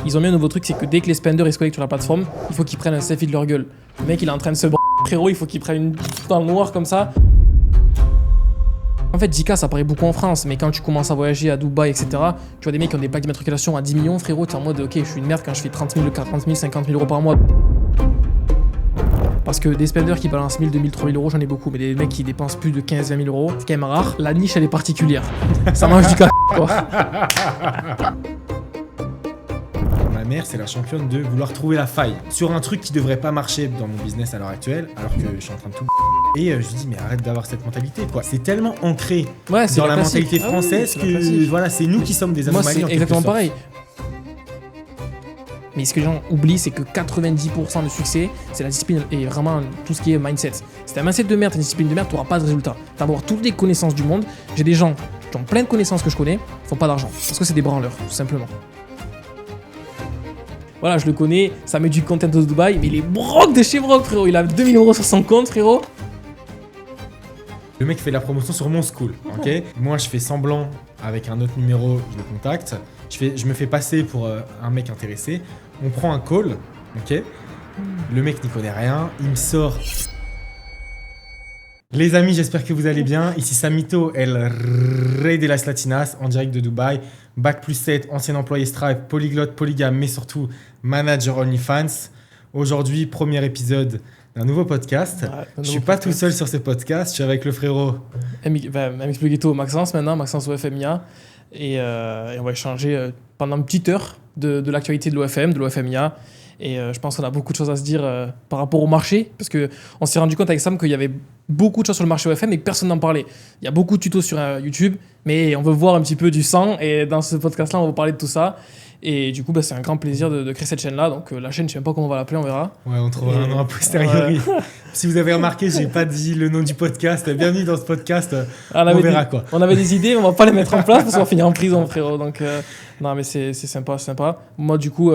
Ils ont mis un nouveau truc, c'est que dès que les spenders ils se connectent sur la plateforme, il faut qu'ils prennent un selfie de leur gueule. Le mec il est en train de se frérot, il faut qu'il prenne une dans le noir comme ça. En fait, 10K ça paraît beaucoup en France, mais quand tu commences à voyager à Dubaï, etc., tu vois des mecs qui ont des packs d'immatriculation à 10 millions, frérot, t'es en mode ok, je suis une merde quand je fais 30 000, 40 000, 50 000 euros par mois. Parce que des spenders qui balancent 1000, 2000, 3000 euros, j'en ai beaucoup, mais des mecs qui dépensent plus de 15, 20 000 euros, c'est quand même rare. La niche elle est particulière. Ça mange du cas, quoi. Ma mère, c'est la championne de vouloir trouver la faille sur un truc qui devrait pas marcher dans mon business à l'heure actuelle, alors que je suis en train de tout. Et je lui dis, mais arrête d'avoir cette mentalité, quoi. C'est tellement ancré dans la mentalité française que voilà, c'est nous qui sommes des anomalies. Moi, c'est exactement pareil. Mais ce que les gens oublient, c'est que 90% de succès, c'est la discipline et vraiment tout ce qui est mindset. Si t'as un mindset de merde, t'as une discipline de merde, t'auras pas de résultat. T'as beau avoir toutes les connaissances du monde. J'ai des gens qui ont plein de connaissances que je connais, font pas d'argent. Parce que c'est des branleurs, tout simplement. Voilà, je le connais, ça met du content de Dubaï, mais il est broc de chez broc, frérot. Il a 2000 euros sur son compte, frérot. Le mec fait la promotion sur mon school, ok. Moi, je fais semblant avec un autre numéro, je le contacte. Je me fais passer pour un mec intéressé. On prend un call, ok. Le mec n'y connaît rien, il me sort. Les amis, j'espère que vous allez bien. Ici Samito, El Rey de las Latinas, en direct de Dubaï. Bac plus 7, ancien employé Stripe, polyglotte, polygame, mais surtout manager OnlyFans. Aujourd'hui, premier épisode d'un nouveau podcast. Je suis pas tout seul sur ce podcast, je suis avec le frérot. MX Pluguito, Maxence maintenant, Maxence OFMIA. Et on va échanger pendant une petite heure de l'actualité de l'OFM, de l'OFMIA. Et je pense qu'on a beaucoup de choses à se dire par rapport au marché, parce qu'on s'est rendu compte avec Sam qu'il y avait beaucoup de choses sur le marché OFM et que personne n'en parlait. Il y a beaucoup de tutos sur YouTube, mais on veut voir un petit peu du sang. Et dans ce podcast-là, on va parler de tout ça. Et du coup, c'est un grand plaisir de créer cette chaîne-là. Donc la chaîne, je sais même pas comment on va l'appeler, on verra. Ouais, on trouvera un nom a posteriori. Si vous avez remarqué, j'ai pas dit le nom du podcast. Bienvenue dans ce podcast. On verra quoi. On avait des idées, mais on va pas les mettre en place parce qu'on va finir en prison, frérot. Donc non, mais c'est sympa, c'est sympa. Moi, du coup,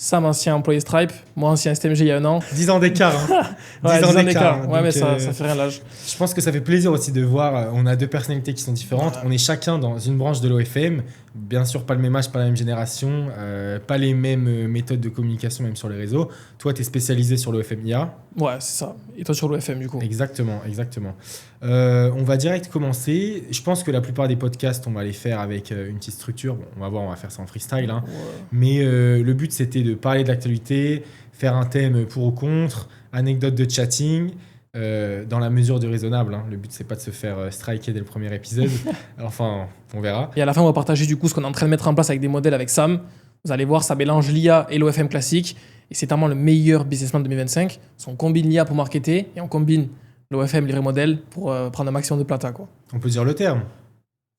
Sam, ancien employé Stripe, moi, ancien STMG il y a un an. 10 ans d'écart. Hein. 10 ans d'écart. Ouais, mais ça fait rien l'âge. Je pense que ça fait plaisir aussi de voir. On a deux personnalités qui sont différentes. Ouais. On est chacun dans une branche de l'OFM. Bien sûr, pas le même âge, pas la même génération, pas les mêmes méthodes de communication, même sur les réseaux. Toi, tu es spécialisé sur l'OFMIA. Ouais, c'est ça. Et toi, sur l'OFM, du coup. Exactement. On va direct commencer. Je pense que la plupart des podcasts, on va les faire avec une petite structure. Bon, on va voir, on va faire ça en freestyle. Hein. Ouais. Mais le but, c'était de parler de l'actualité, faire un thème pour ou contre, anecdote de chatting. Dans la mesure du raisonnable, hein. Le but c'est pas de se faire striker dès le premier épisode. Enfin, on verra. Et à la fin, on va partager du coup ce qu'on est en train de mettre en place avec des modèles avec Sam. Vous allez voir, ça mélange l'IA et l'OFM classique. Et c'est vraiment le meilleur businessman de 2025. On combine l'IA pour marketer et on combine l'OFM, les modèles pour prendre un maximum de plata, quoi. On peut dire le terme.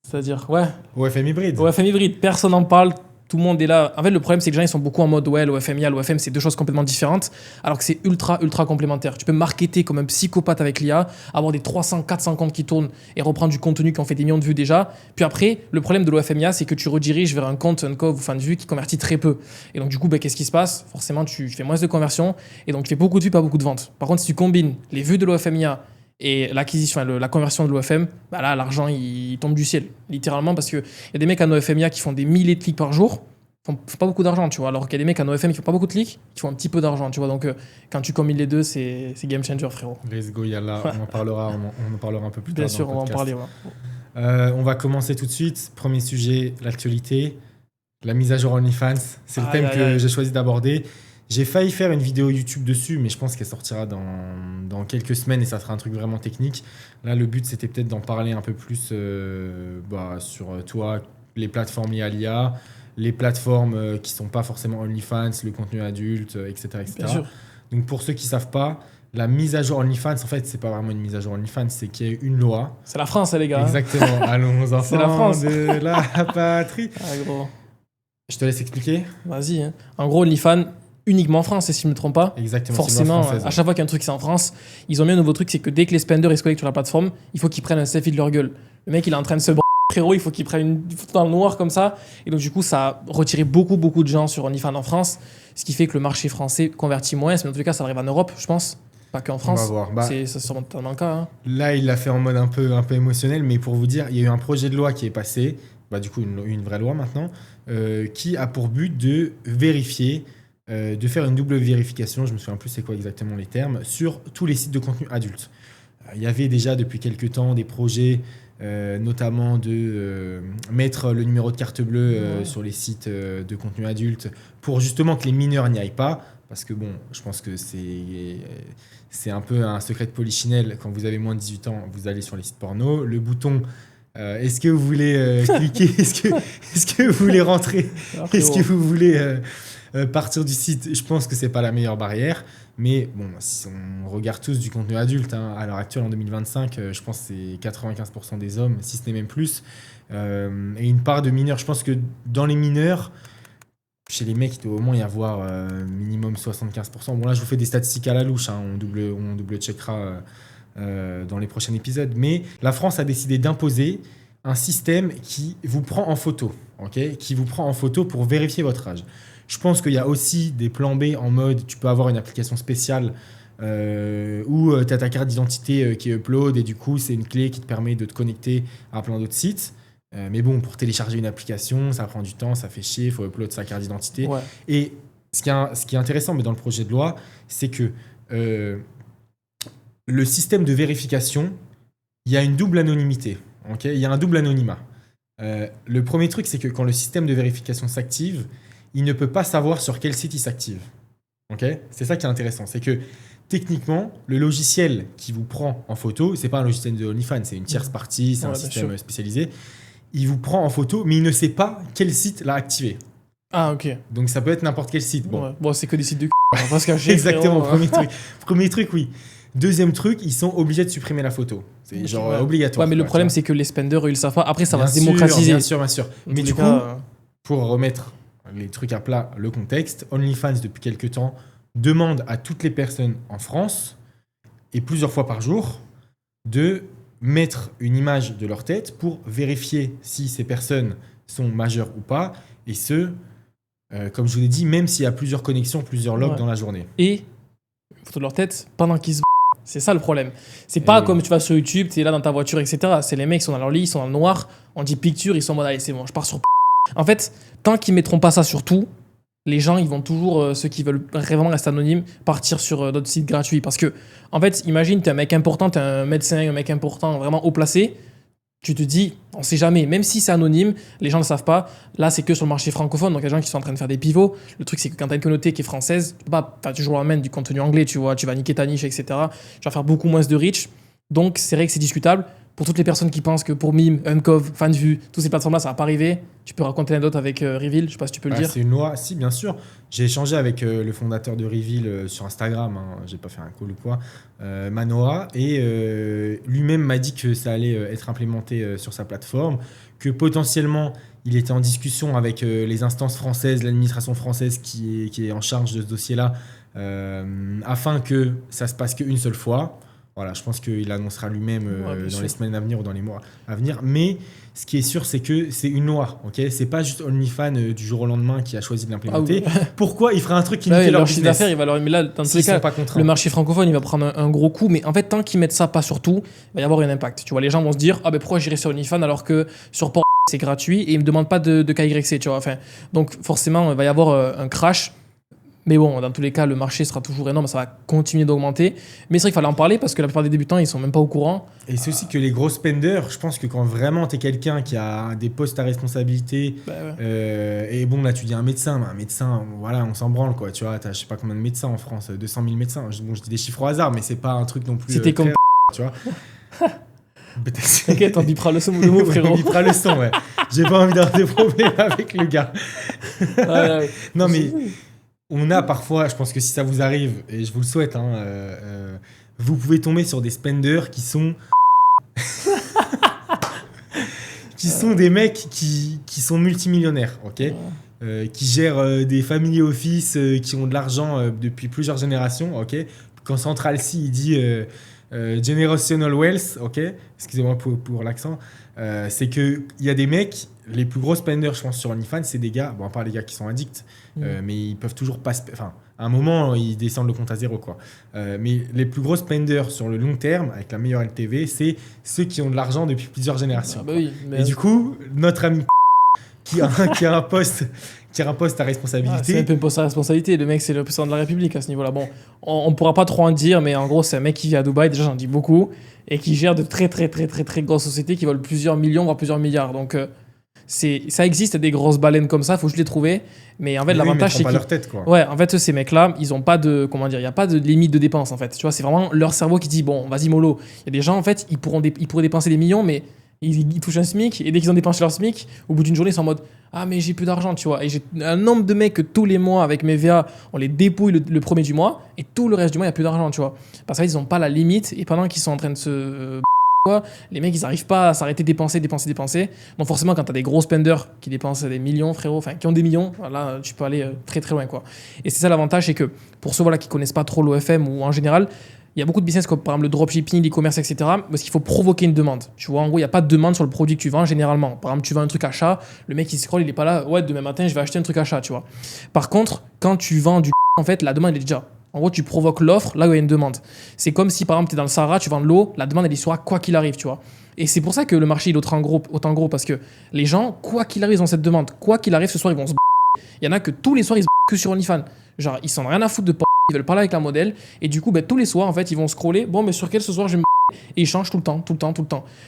C'est-à-dire, ouais. OFM hybride. OFM hybride, personne n'en parle. Tout le monde est là. En fait, le problème, c'est que les gens ils sont beaucoup en mode ouais, l'OFMIA, l'OFM, c'est deux choses complètement différentes, alors que c'est ultra complémentaire. Tu peux marketer comme un psychopathe avec l'IA, avoir des 300, 400 comptes qui tournent et reprendre du contenu qui ont fait des millions de vues déjà. Puis après, le problème de l'OFMIA, c'est que tu rediriges vers un compte, un cove ou fin de vue qui convertit très peu. Et donc, du coup, qu'est-ce qui se passe ? Forcément, tu fais moins de conversions et donc tu fais beaucoup de vues, pas beaucoup de ventes. Par contre, si tu combines les vues de l'OFMIA et l'acquisition, la conversion de l'OFM, bah là, l'argent, il tombe du ciel, littéralement, parce qu'il y a des mecs en OFMIA qui font des milliers de clics par jour, font pas beaucoup d'argent, tu vois, alors qu'il y a des mecs en OFM qui font pas beaucoup de clics, qui font un petit peu d'argent, tu vois, donc quand tu combines les deux, c'est game changer, frérot. Let's go, yalla, on en parlera un peu plus tard. Bien sûr, on va en parler, ouais. On va commencer tout de suite. Premier sujet, l'actualité, la mise à jour OnlyFans, c'est le thème que j'ai choisi d'aborder. J'ai failli faire une vidéo YouTube dessus, mais je pense qu'elle sortira dans quelques semaines et ça sera un truc vraiment technique. Là, le but, c'était peut-être d'en parler un peu plus sur toi, les plateformes liées à l'IA, les plateformes qui ne sont pas forcément OnlyFans, le contenu adulte, etc. Bien sûr. Donc, pour ceux qui ne savent pas, la mise à jour OnlyFans, en fait, c'est pas vraiment une mise à jour OnlyFans, c'est qu'il y a une loi. C'est la France, les gars. Exactement. Allons enfants c'est la France. de la patrie. Ah, gros. Je te laisse expliquer. Vas-y. Hein. En gros, OnlyFans, uniquement en France, et si je ne me trompe pas. Exactement. Forcément, à chaque fois qu'il y a un truc qui est en France, ils ont mis un nouveau truc, c'est que dès que les spenders ils se connectent sur la plateforme, il faut qu'ils prennent un selfie de leur gueule. Le mec, il est en train de se frérot, il faut qu'ils prennent une photo dans le noir comme ça. Et donc, du coup, ça a retiré beaucoup de gens sur OnlyFans en France, ce qui fait que le marché français convertit moins. Mais en tout cas, ça arrive en Europe, je pense. Pas qu'en France. On va voir. C'est sûrement totalement le cas. Hein. Là, il l'a fait en mode un peu émotionnel, mais pour vous dire, il y a eu un projet de loi qui est passé du coup une vraie loi maintenant, qui a pour but de vérifier, de faire une double vérification, je me souviens plus c'est quoi exactement les termes, sur tous les sites de contenu adulte. Il y avait déjà depuis quelques temps des projets, notamment de mettre le numéro de carte bleue sur les sites de contenu adulte pour justement que les mineurs n'y aillent pas. Parce que bon, je pense que c'est un peu un secret de polichinelle. Quand vous avez moins de 18 ans, vous allez sur les sites porno. Le bouton, est-ce que vous voulez cliquer, est-ce que vous voulez rentrer, est-ce que vous voulez partir du site? Je pense que c'est pas la meilleure barrière. Mais bon, si on regarde tous du contenu adulte, hein, à l'heure actuelle, en 2025, je pense que c'est 95% des hommes, si ce n'est même plus. Et une part de mineurs. Je pense que dans les mineurs, chez les mecs, il doit au moins y avoir minimum 75%. Bon, là, je vous fais des statistiques à la louche. Hein, on double-checkera dans les prochains épisodes. Mais la France a décidé d'imposer un système qui vous prend en photo. Okay, qui vous prend en photo pour vérifier votre âge. Je pense qu'il y a aussi des plans B en mode, tu peux avoir une application spéciale où tu as ta carte d'identité qui upload et du coup, c'est une clé qui te permet de te connecter à plein d'autres sites. Mais bon, pour télécharger une application, ça prend du temps, ça fait chier, il faut upload sa carte d'identité. Ouais. Et ce qui est intéressant mais dans le projet de loi, c'est que le système de vérification, il y a une double anonymité. Okay, il y a un double anonymat. Le premier truc, c'est que quand le système de vérification s'active, il ne peut pas savoir sur quel site il s'active. Okay, c'est ça qui est intéressant. C'est que techniquement, le logiciel qui vous prend en photo, c'est pas un logiciel de OnlyFans, c'est une tierce partie, c'est un système spécialisé. Il vous prend en photo, mais il ne sait pas quel site l'a activé. Ah, ok. Donc ça peut être n'importe quel site. Bon, bon c'est que des sites de on va pas se cacher. Exactement, premier truc, oui. Deuxième truc, ils sont obligés de supprimer la photo. C'est genre obligatoire. Ouais, mais le problème, c'est que les spenders, ils le savent pas. Après, ça va se démocratiser. Bien sûr. Mais du coup, pour remettre les trucs à plat, le contexte, OnlyFans, depuis quelques temps, demande à toutes les personnes en France, et plusieurs fois par jour, de mettre une image de leur tête pour vérifier si ces personnes sont majeures ou pas, et comme je vous l'ai dit, même s'il y a plusieurs connexions, plusieurs logs dans la journée. Et une photo de leur tête pendant qu'ils se c'est ça le problème. C'est pas comme tu vas sur YouTube, tu es là dans ta voiture, etc. C'est les mecs qui sont dans leur lit, ils sont dans le noir, on dit picture, ils sont en mode allez, c'est bon, je pars sur. En fait, tant qu'ils mettront pas ça sur tout, les gens, ils vont toujours, ceux qui veulent vraiment rester anonymes, partir sur d'autres sites gratuits. Parce que, en fait, imagine, t'es un mec important, t'es un médecin, un mec important, vraiment haut placé. Tu te dis, on sait jamais, même si c'est anonyme, les gens ne le savent pas. Là, c'est que sur le marché francophone, donc il y a des gens qui sont en train de faire des pivots. Le truc, c'est que quand tu as une communauté qui est française, tu vas pas toujours amener du contenu anglais, tu vois, tu vas niquer ta niche, etc. Tu vas faire beaucoup moins de reach. Donc, c'est vrai que c'est discutable. Pour toutes les personnes qui pensent que pour Mime, Uncov, FanVue, toutes ces plateformes-là, ça va pas arriver, tu peux raconter l'anecdote avec Reveal, je sais pas si tu peux le dire. C'est une loi, si, bien sûr. J'ai échangé avec le fondateur de Reveal sur Instagram, hein, j'ai pas fait un call ou quoi, Manoa, et lui-même m'a dit que ça allait être implémenté sur sa plateforme, que potentiellement il était en discussion avec les instances françaises, l'administration française qui est en charge de ce dossier-là, afin que ça se passe qu'une seule fois. Voilà, je pense qu'il annoncera lui-même dans les semaines à venir ou dans les mois à venir. Mais ce qui est sûr, c'est que c'est une loi. Okay, c'est pas juste OnlyFans du jour au lendemain qui a choisi de l'implémenter. Ah oui. Pourquoi il ferait un truc qui nique leur chiffre d'affaires, il va leur... Mais là, dans tous les cas, le marché francophone, il va prendre un gros coup. Mais en fait, tant qu'ils mettent ça pas sur tout, il va y avoir un impact. Tu vois, les gens vont se dire, ah ben pourquoi j'irai sur OnlyFans alors que sur Pornhub c'est gratuit et ils me demandent pas de KYC, tu vois. Enfin, donc forcément, il va y avoir un crash. Mais bon, dans tous les cas, le marché sera toujours énorme, ça va continuer d'augmenter. Mais c'est vrai qu'il fallait en parler parce que la plupart des débutants, ils sont même pas au courant. Et c'est aussi que les gros spenders, je pense que quand vraiment tu es quelqu'un qui a des postes à responsabilité, et bon, là tu dis un médecin, voilà, on s'en branle, quoi. Tu vois, t'as je sais pas combien de médecins en France, 200 000 médecins. Je dis des chiffres au hasard, mais c'est pas un truc non plus. C'était comme. Tu vois. T'inquiète, on bipera le son, le mot, frérot. On bipera le son, ouais. J'ai pas envie d'avoir des problèmes avec le gars. Non, mais. On a parfois, je pense que si ça vous arrive, et je vous le souhaite, hein, vous pouvez tomber sur des spenders qui sont qui sont des mecs qui sont multimillionnaires, ok, qui gèrent des family office, qui ont de l'argent depuis plusieurs générations, ok. Quand Central C il dit generational wealth, ok, excusez-moi pour l'accent, c'est que il y a des mecs. Les plus gros spenders, je pense, sur OnlyFans, c'est des gars, bon, à part les gars qui sont addicts, mais ils peuvent toujours pas. Enfin, à un moment, ils descendent le compte à zéro, quoi. Mais les plus gros spenders sur le long terme, avec la meilleure LTV, c'est ceux qui ont de l'argent depuis plusieurs générations. Ah bah oui, et du coup, notre ami qui a un poste à responsabilité. C'est même pas un poste à responsabilité. Le mec, c'est le président de la République à ce niveau-là. Bon, on pourra pas trop en dire, mais en gros, c'est un mec qui vit à Dubaï, déjà j'en dis beaucoup, et qui gère de très grosses sociétés qui valent plusieurs millions, voire plusieurs milliards. Donc, ça existe des grosses baleines comme ça, faut juste les trouver. Mais en fait, l'avantage, c'est pas leur tête, quoi. Ouais, en fait, ces mecs-là, ils ont pas de, comment dire, il y a pas de limite de dépense, en fait. Tu vois, c'est vraiment leur cerveau qui dit, bon, vas-y, mollo. Il y a des gens, en fait, ils pourraient dépenser des millions, mais ils touchent un SMIC, et dès qu'ils ont dépensé leur SMIC, au bout d'une journée, ils sont en mode, ah, mais j'ai plus d'argent, tu vois. Et j'ai un nombre de mecs que tous les mois, avec mes VA, on les dépouille le premier du mois, et tout le reste du mois, il n'y a plus d'argent, tu vois. Parce qu'ils ont pas la limite, et pendant qu'ils sont en train de se les mecs, ils n'arrivent pas à s'arrêter de dépenser. Donc forcément, quand tu as des gros spenders qui dépensent des millions, frérot, enfin qui ont des millions, là, tu peux aller très très loin, quoi. Et c'est ça l'avantage, c'est que pour ceux qui connaissent pas trop l'OFM ou en général, il y a beaucoup de business comme par exemple le dropshipping, l'e-commerce, etc. Parce qu'il faut provoquer une demande. Tu vois, en gros, il n'y a pas de demande sur le produit que tu vends généralement. Par exemple, tu vends un truc achat, le mec il scrolle, il est pas là, ouais, demain matin, je vais acheter un truc achat, tu vois. Par contre, quand tu vends du en fait, la demande elle est déjà. En gros, tu provoques l'offre là où il y a une demande. C'est comme si, par exemple, tu es dans le Sahara, tu vends de l'eau, la demande, elle y sera quoi qu'il arrive, tu vois. Et c'est pour ça que le marché, il est autant gros, parce que les gens, quoi qu'il arrive, ils ont cette demande. Quoi qu'il arrive, ce soir, ils vont se Il y en a que tous les soirs, ils se que sur OnlyFans. Genre, ils s'en ont rien à foutre de ils veulent parler avec la modèle. Et du coup, tous les soirs, en fait, ils vont scroller. Bon, mais sur quel ce soir, je vais me et ils changent tout le temps.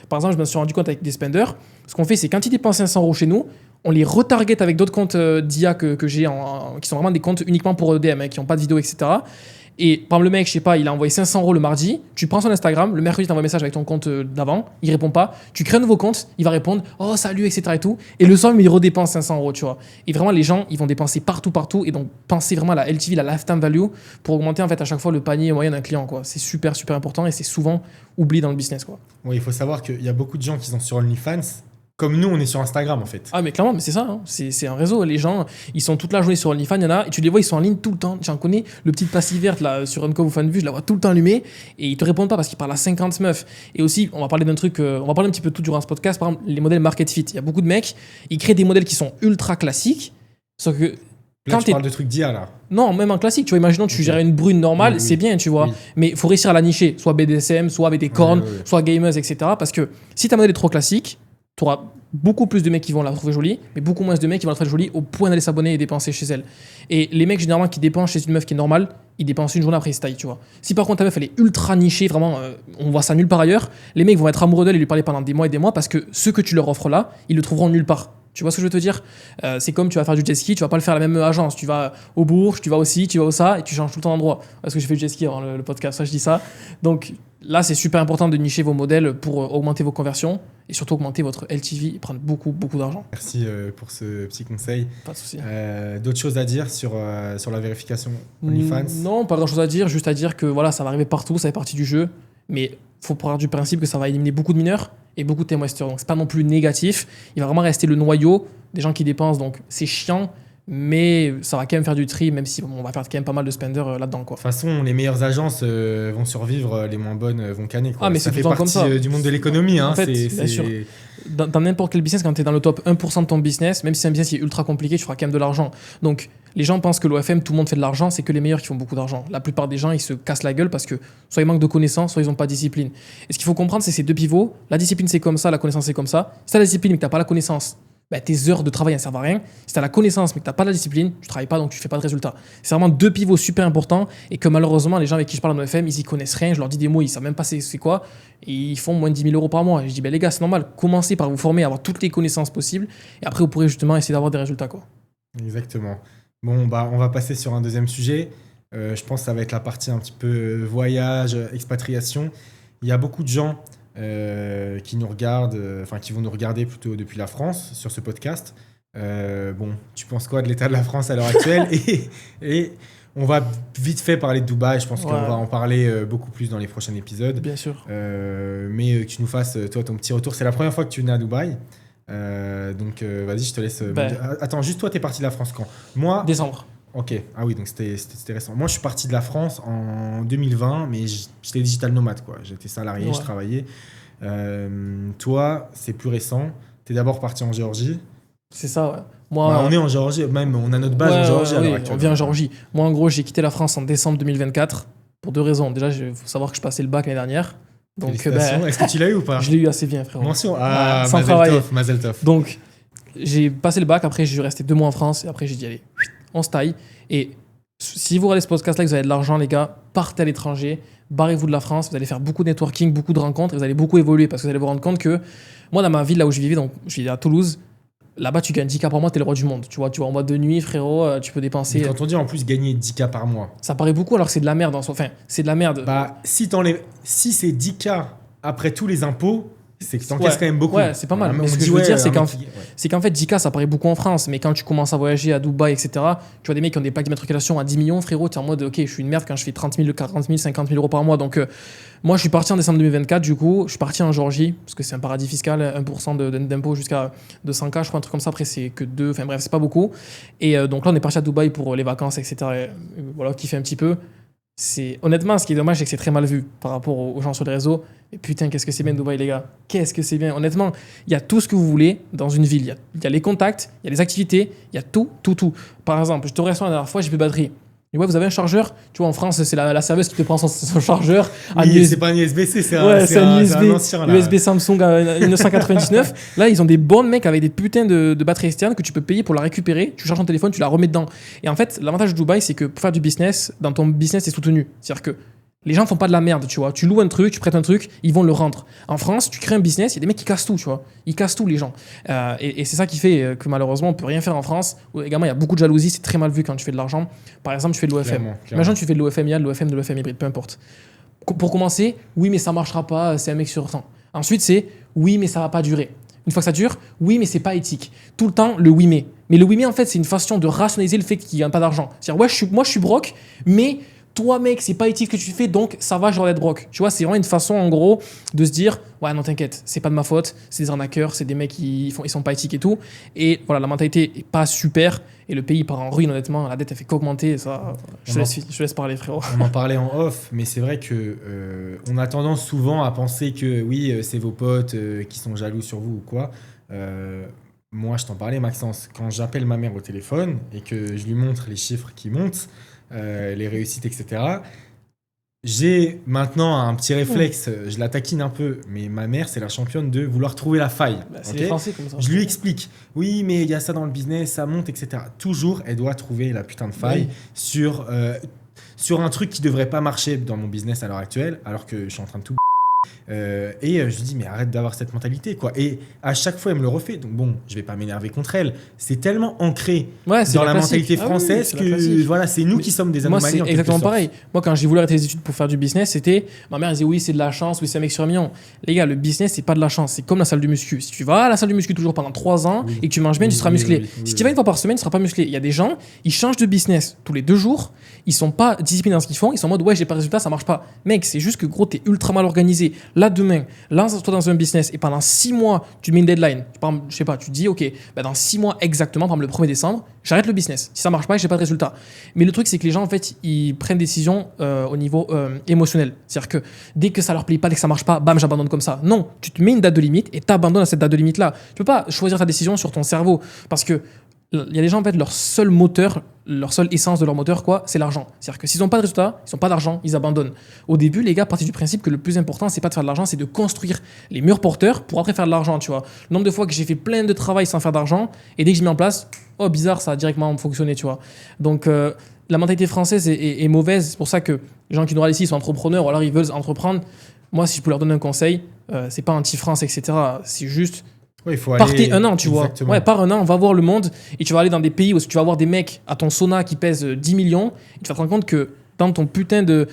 Par exemple, je me suis rendu compte avec des spenders. Ce qu'on fait, c'est quand ils dépensent 500 € chez nous, on les retarget avec d'autres comptes d'IA que j'ai, qui sont vraiment des comptes uniquement pour DM, qui n'ont pas de vidéo, etc. Et par exemple, le mec, je sais pas, il a envoyé 500 € le mardi, tu prends son Instagram, le mercredi, tu envoies un message avec ton compte d'avant, il répond pas, tu crées un nouveau compte, il va répondre, oh salut, etc. et tout. Et le soir, il redépense 500 €, tu vois. Et vraiment, les gens, ils vont dépenser partout. Et donc, pensez vraiment à la LTV, la lifetime value, pour augmenter en fait à chaque fois le panier moyen d'un client, quoi. C'est super important et c'est souvent oublié dans le business, quoi. Oui, il faut savoir qu'il y a beaucoup de gens qui sont sur OnlyFans. Comme nous, on est sur Instagram, en fait. Ah, mais clairement, mais c'est ça. Hein. C'est un réseau. Les gens, ils sont toute la journée sur OnlyFans. Il y en a, et tu les vois, ils sont en ligne tout le temps. J'en connais. Le petit passif verte, là, sur Uncov ou FanVue, je la vois tout le temps allumée. Et ils te répondent pas parce qu'ils parlent à 50 meufs. Et aussi, on va parler d'un truc, on va parler un petit peu de tout durant ce podcast. Par exemple, les modèles market fit. Il y a beaucoup de mecs, ils créent des modèles qui sont ultra classiques. Sauf que. Là, tu parles de trucs d'IA, là. Non, même en classique. Tu vois, imaginons, tu gères une brune normale, c'est bien, tu vois. Mais il faut réussir à la nicher. Soit BDSM, soit avec des cornes, soit gamers, etc. Parce que si ta modèle est trop classique, tu auras beaucoup plus de mecs qui vont la trouver jolie, mais beaucoup moins de mecs qui vont la trouver jolie au point d'aller s'abonner et dépenser chez elle. Et les mecs, généralement, qui dépensent chez une meuf qui est normale, ils dépensent une journée après, ils se taillent, tu vois. Si par contre ta meuf, elle est ultra nichée, vraiment, on voit ça nulle part ailleurs, les mecs vont être amoureux d'elle et lui parler pendant des mois et des mois parce que ce que tu leur offres là, ils le trouveront nulle part. Tu vois ce que je veux te dire ? C'est comme tu vas faire du jet ski, tu vas pas le faire à la même agence. Tu vas au Bourges, tu vas aussi, tu vas au ça, et tu changes tout le temps d'endroit. Parce que j'ai fait du jet ski avant le podcast, ça je dis ça. Donc là, c'est super important de nicher vos modèles pour augmenter vos conversions et surtout augmenter votre LTV et prendre beaucoup d'argent. Merci pour ce petit conseil. Pas de souci. D'autres choses à dire sur la vérification OnlyFans ? Non, pas grand chose à dire, juste à dire que voilà, ça va arriver partout, ça fait partie du jeu. Mais faut partir du principe que ça va éliminer beaucoup de mineurs et beaucoup de témoigneurs. Donc c'est pas non plus négatif. Il va vraiment rester le noyau des gens qui dépensent. Donc c'est chiant, mais ça va quand même faire du tri, même si on va faire quand même pas mal de spenders là-dedans, quoi. De toute façon, les meilleures agences vont survivre, les moins bonnes vont canner, quoi. Ah, mais ça c'est fait tout le temps partie comme ça. du monde de l'économie. Hein. En fait, bien sûr. Dans n'importe quel business, quand tu es dans le top 1% de ton business, même si c'est un business qui est ultra compliqué, tu feras quand même de l'argent. Donc les gens pensent que l'OFM, tout le monde fait de l'argent, c'est que les meilleurs qui font beaucoup d'argent. La plupart des gens, ils se cassent la gueule parce que soit ils manquent de connaissances, soit ils n'ont pas de discipline. Et ce qu'il faut comprendre, c'est ces deux pivots. La discipline, c'est comme ça, la connaissance, c'est comme ça. Si tu as la discipline mais que tu n'as pas la connaissance, tes heures de travail ne servent à rien. Si tu as la connaissance mais que tu n'as pas la discipline, tu ne travailles pas, donc tu ne fais pas de résultats. C'est vraiment deux pivots super importants et que malheureusement, les gens avec qui je parle en OFM, ils y connaissent rien. Je leur dis des mots, ils ne savent même pas c'est quoi. Et ils font moins de 10 000 € par mois. Et je dis, les gars, c'est normal. Commencez par vous former, avoir toutes les connaissances possibles. Et après, vous pourrez justement essayer d'avoir des résultats, quoi. Exactement. Bon, on va passer sur un deuxième sujet. Je pense que ça va être la partie un petit peu voyage, expatriation. Il y a beaucoup de gens qui nous regardent, qui vont nous regarder plutôt depuis la France sur ce podcast. Tu penses quoi de l'état de la France à l'heure actuelle et on va vite fait parler de Dubaï. Je pense qu'on va en parler beaucoup plus dans les prochains épisodes. Bien sûr. Mais que tu nous fasses, toi, ton petit retour. C'est la première fois que tu venais à Dubaï. Donc vas-y, je te laisse. Attends, juste toi, t'es parti de la France quand ? Moi. Décembre. Ok. Ah oui, donc c'était récent. Moi, je suis parti de la France en 2020, mais j'étais digital nomade, quoi. J'étais salarié, je travaillais. Toi, c'est plus récent. T'es d'abord parti en Géorgie. C'est ça, ouais. Moi, on est en Géorgie, même on a notre base en Géorgie à l'heure actuelle. On vient en Géorgie. Moi, en gros, j'ai quitté la France en décembre 2024 pour deux raisons. Déjà, il faut savoir que je passais le bac l'année dernière. Donc, est-ce que tu l'as eu ou pas ? Je l'ai eu assez bien, frérot. Mention. Sans travailler. Mazel tov. Donc, j'ai passé le bac, après, je suis resté 2 mois en France, et après, j'ai dit, allez, on se taille. Et si vous regardez ce podcast-là, que vous avez de l'argent, les gars, partez à l'étranger, barrez-vous de la France, vous allez faire beaucoup de networking, beaucoup de rencontres, et vous allez beaucoup évoluer, parce que vous allez vous rendre compte que, moi, dans ma ville, là où je vivais, donc, je vivais à Toulouse, là-bas, tu gagnes 10K par mois, t'es le roi du monde. Tu vois, en boîte de nuit, frérot, tu peux dépenser. Mais quand on dit en plus gagner 10K par mois. Ça paraît beaucoup alors que c'est de la merde. Enfin, c'est de la merde. Bah, si c'est 10K après tous les impôts, c'est que t'encaisses quand même beaucoup. Ouais, c'est pas mal. Mais ce que je veux dire, c'est qu'en fait, 10K, ça paraît beaucoup en France. Mais quand tu commences à voyager à Dubaï, etc., tu vois des mecs qui ont des plaques d'immatriculation à 10 millions, frérot, tu es en mode, ok, je suis une merde quand je fais 30 000, 40 000, 50 000 euros par mois. Donc, moi, je suis parti en décembre 2024, du coup, je suis parti en Géorgie, parce que c'est un paradis fiscal, 1% d'impôt jusqu'à 200K, je crois, un truc comme ça. Après, c'est que 2, enfin bref, c'est pas beaucoup. Et donc là, on est parti à Dubaï pour les vacances, etc. Et, voilà, kiffer un petit peu. Honnêtement, ce qui est dommage, c'est que c'est très mal vu par rapport aux gens sur les réseaux. Et putain, qu'est-ce que c'est bien Dubaï, les gars. Qu'est-ce que c'est bien. Honnêtement, il y a tout ce que vous voulez dans une ville. Il y a les contacts, il y a les activités, il y a tout. Par exemple, je te reçois la dernière fois, j'ai plus de batterie. Et ouais, vous avez un chargeur. Tu vois, en France, c'est la serveuse qui te prend son chargeur. Oui, c'est pas un USB-C, c'est un ancien. Là. USB Samsung à 1999. Là, ils ont des bornes, mecs, avec des putains de batteries externes que tu peux payer pour la récupérer. Tu charges ton téléphone, tu la remets dedans. Et en fait, l'avantage de Dubaï, c'est que pour faire du business, dans ton business, c'est soutenu. C'est-à-dire que les gens font pas de la merde, tu vois. Tu loues un truc, tu prêtes un truc, ils vont le rendre. En France, tu crées un business, il y a des mecs qui cassent tout, tu vois. Ils cassent tout, les gens. Et c'est ça qui fait que malheureusement, on peut rien faire en France. Également, il y a beaucoup de jalousie, c'est très mal vu quand tu fais de l'argent. Par exemple, tu fais de l'OFM. Imagine, tu fais de l'OFM, de l'OFM hybride, peu importe. Pour commencer, oui, mais ça marchera pas, c'est un mec sur 100. Ensuite, c'est oui, mais ça va pas durer. Une fois que ça dure, oui, mais c'est pas éthique. Tout le temps, le oui, mais. Mais le oui, mais en fait, c'est une façon de rationaliser le fait qu'il n'y a pas d'argent. C'est-à-dire, ouais, moi, je suis broke, mais toi, mec, c'est pas éthique ce que tu fais, donc ça va, genre d'être broke. Tu vois, c'est vraiment une façon, en gros, de se dire, ouais, non, t'inquiète, c'est pas de ma faute, c'est des arnaqueurs, c'est des mecs qui sont pas éthiques et tout. Et voilà, la mentalité est pas super, et le pays part en ruine, honnêtement. La dette, elle fait qu'augmenter, ça, je laisse parler, frérot. On en parlait en off, mais c'est vrai que on a tendance souvent à penser que, oui, c'est vos potes qui sont jaloux sur vous ou quoi. Moi, je t'en parlais, Maxence, quand j'appelle ma mère au téléphone et que je lui montre les chiffres qui montent, les réussites, etc. J'ai maintenant un petit réflexe, je la taquine un peu, mais ma mère, c'est la championne de vouloir trouver la faille. C'est les Français comme ça. Je lui explique, oui, mais il y a ça dans le business, ça monte, etc. Toujours, elle doit trouver la putain de faille sur un truc qui devrait pas marcher dans mon business à l'heure actuelle, alors que je suis en train de tout. Et je lui dis, mais arrête d'avoir cette mentalité, quoi. Et à chaque fois, elle me le refait. Donc bon, je vais pas m'énerver contre elle. C'est tellement ancré dans la mentalité française que voilà, c'est nous qui sommes des anomalies. Moi, c'est exactement pareil. Moi, quand j'ai voulu arrêter les études pour faire du business, c'était ma mère disait oui, c'est de la chance, oui, c'est un mec sur un million. Les gars, le business, c'est pas de la chance. C'est comme la salle du muscu. Si tu vas à la salle du muscu toujours pendant 3 ans et que tu manges bien, tu seras musclé. Si tu vas une fois par semaine, tu seras pas musclé. Il y a des gens, ils changent de business tous les 2 jours. Ils sont pas disciplinés dans ce qu'ils font. Ils sont en mode ouais, j'ai pas de résultat, ça marche pas. Mec, c'est juste que gros, t'es ultra mal organisé. Là, demain, lance-toi dans un business et pendant 6 mois, tu mets une deadline. Par exemple, je sais pas, tu dis, ok, dans 6 mois exactement, par exemple le 1er décembre, j'arrête le business. Si ça marche pas, j'ai pas de résultat. Mais le truc, c'est que les gens, en fait, ils prennent des décisions au niveau émotionnel. C'est-à-dire que dès que ça leur plaît pas, dès que ça marche pas, bam, j'abandonne comme ça. Non, tu te mets une date de limite et t'abandonnes à cette date de limite-là. Tu peux pas choisir ta décision sur ton cerveau parce que il y a des gens, en fait, leur seul moteur, leur seule essence de leur moteur, quoi, c'est l'argent. C'est-à-dire que s'ils n'ont pas de résultat, ils n'ont pas d'argent, ils abandonnent. Au début, les gars partent du principe que le plus important, c'est pas de faire de l'argent, c'est de construire les murs porteurs pour après faire de l'argent, tu vois. Le nombre de fois que j'ai fait plein de travail sans faire d'argent, et dès que je mets en place, oh bizarre, ça a directement fonctionné, tu vois. Donc, la mentalité française est mauvaise. C'est pour ça que les gens qui nous regardent ici sont entrepreneurs, ou alors ils veulent entreprendre. Moi, si je peux leur donner un conseil, c'est pas anti-France, etc. C'est juste... Ouais, il faut partez aller... un an, tu vois. Ouais, pars un an, on va voir le monde et tu vas aller dans des pays où tu vas voir des mecs à ton sauna qui pèsent 10 millions et tu vas te rendre compte que dans ton putain de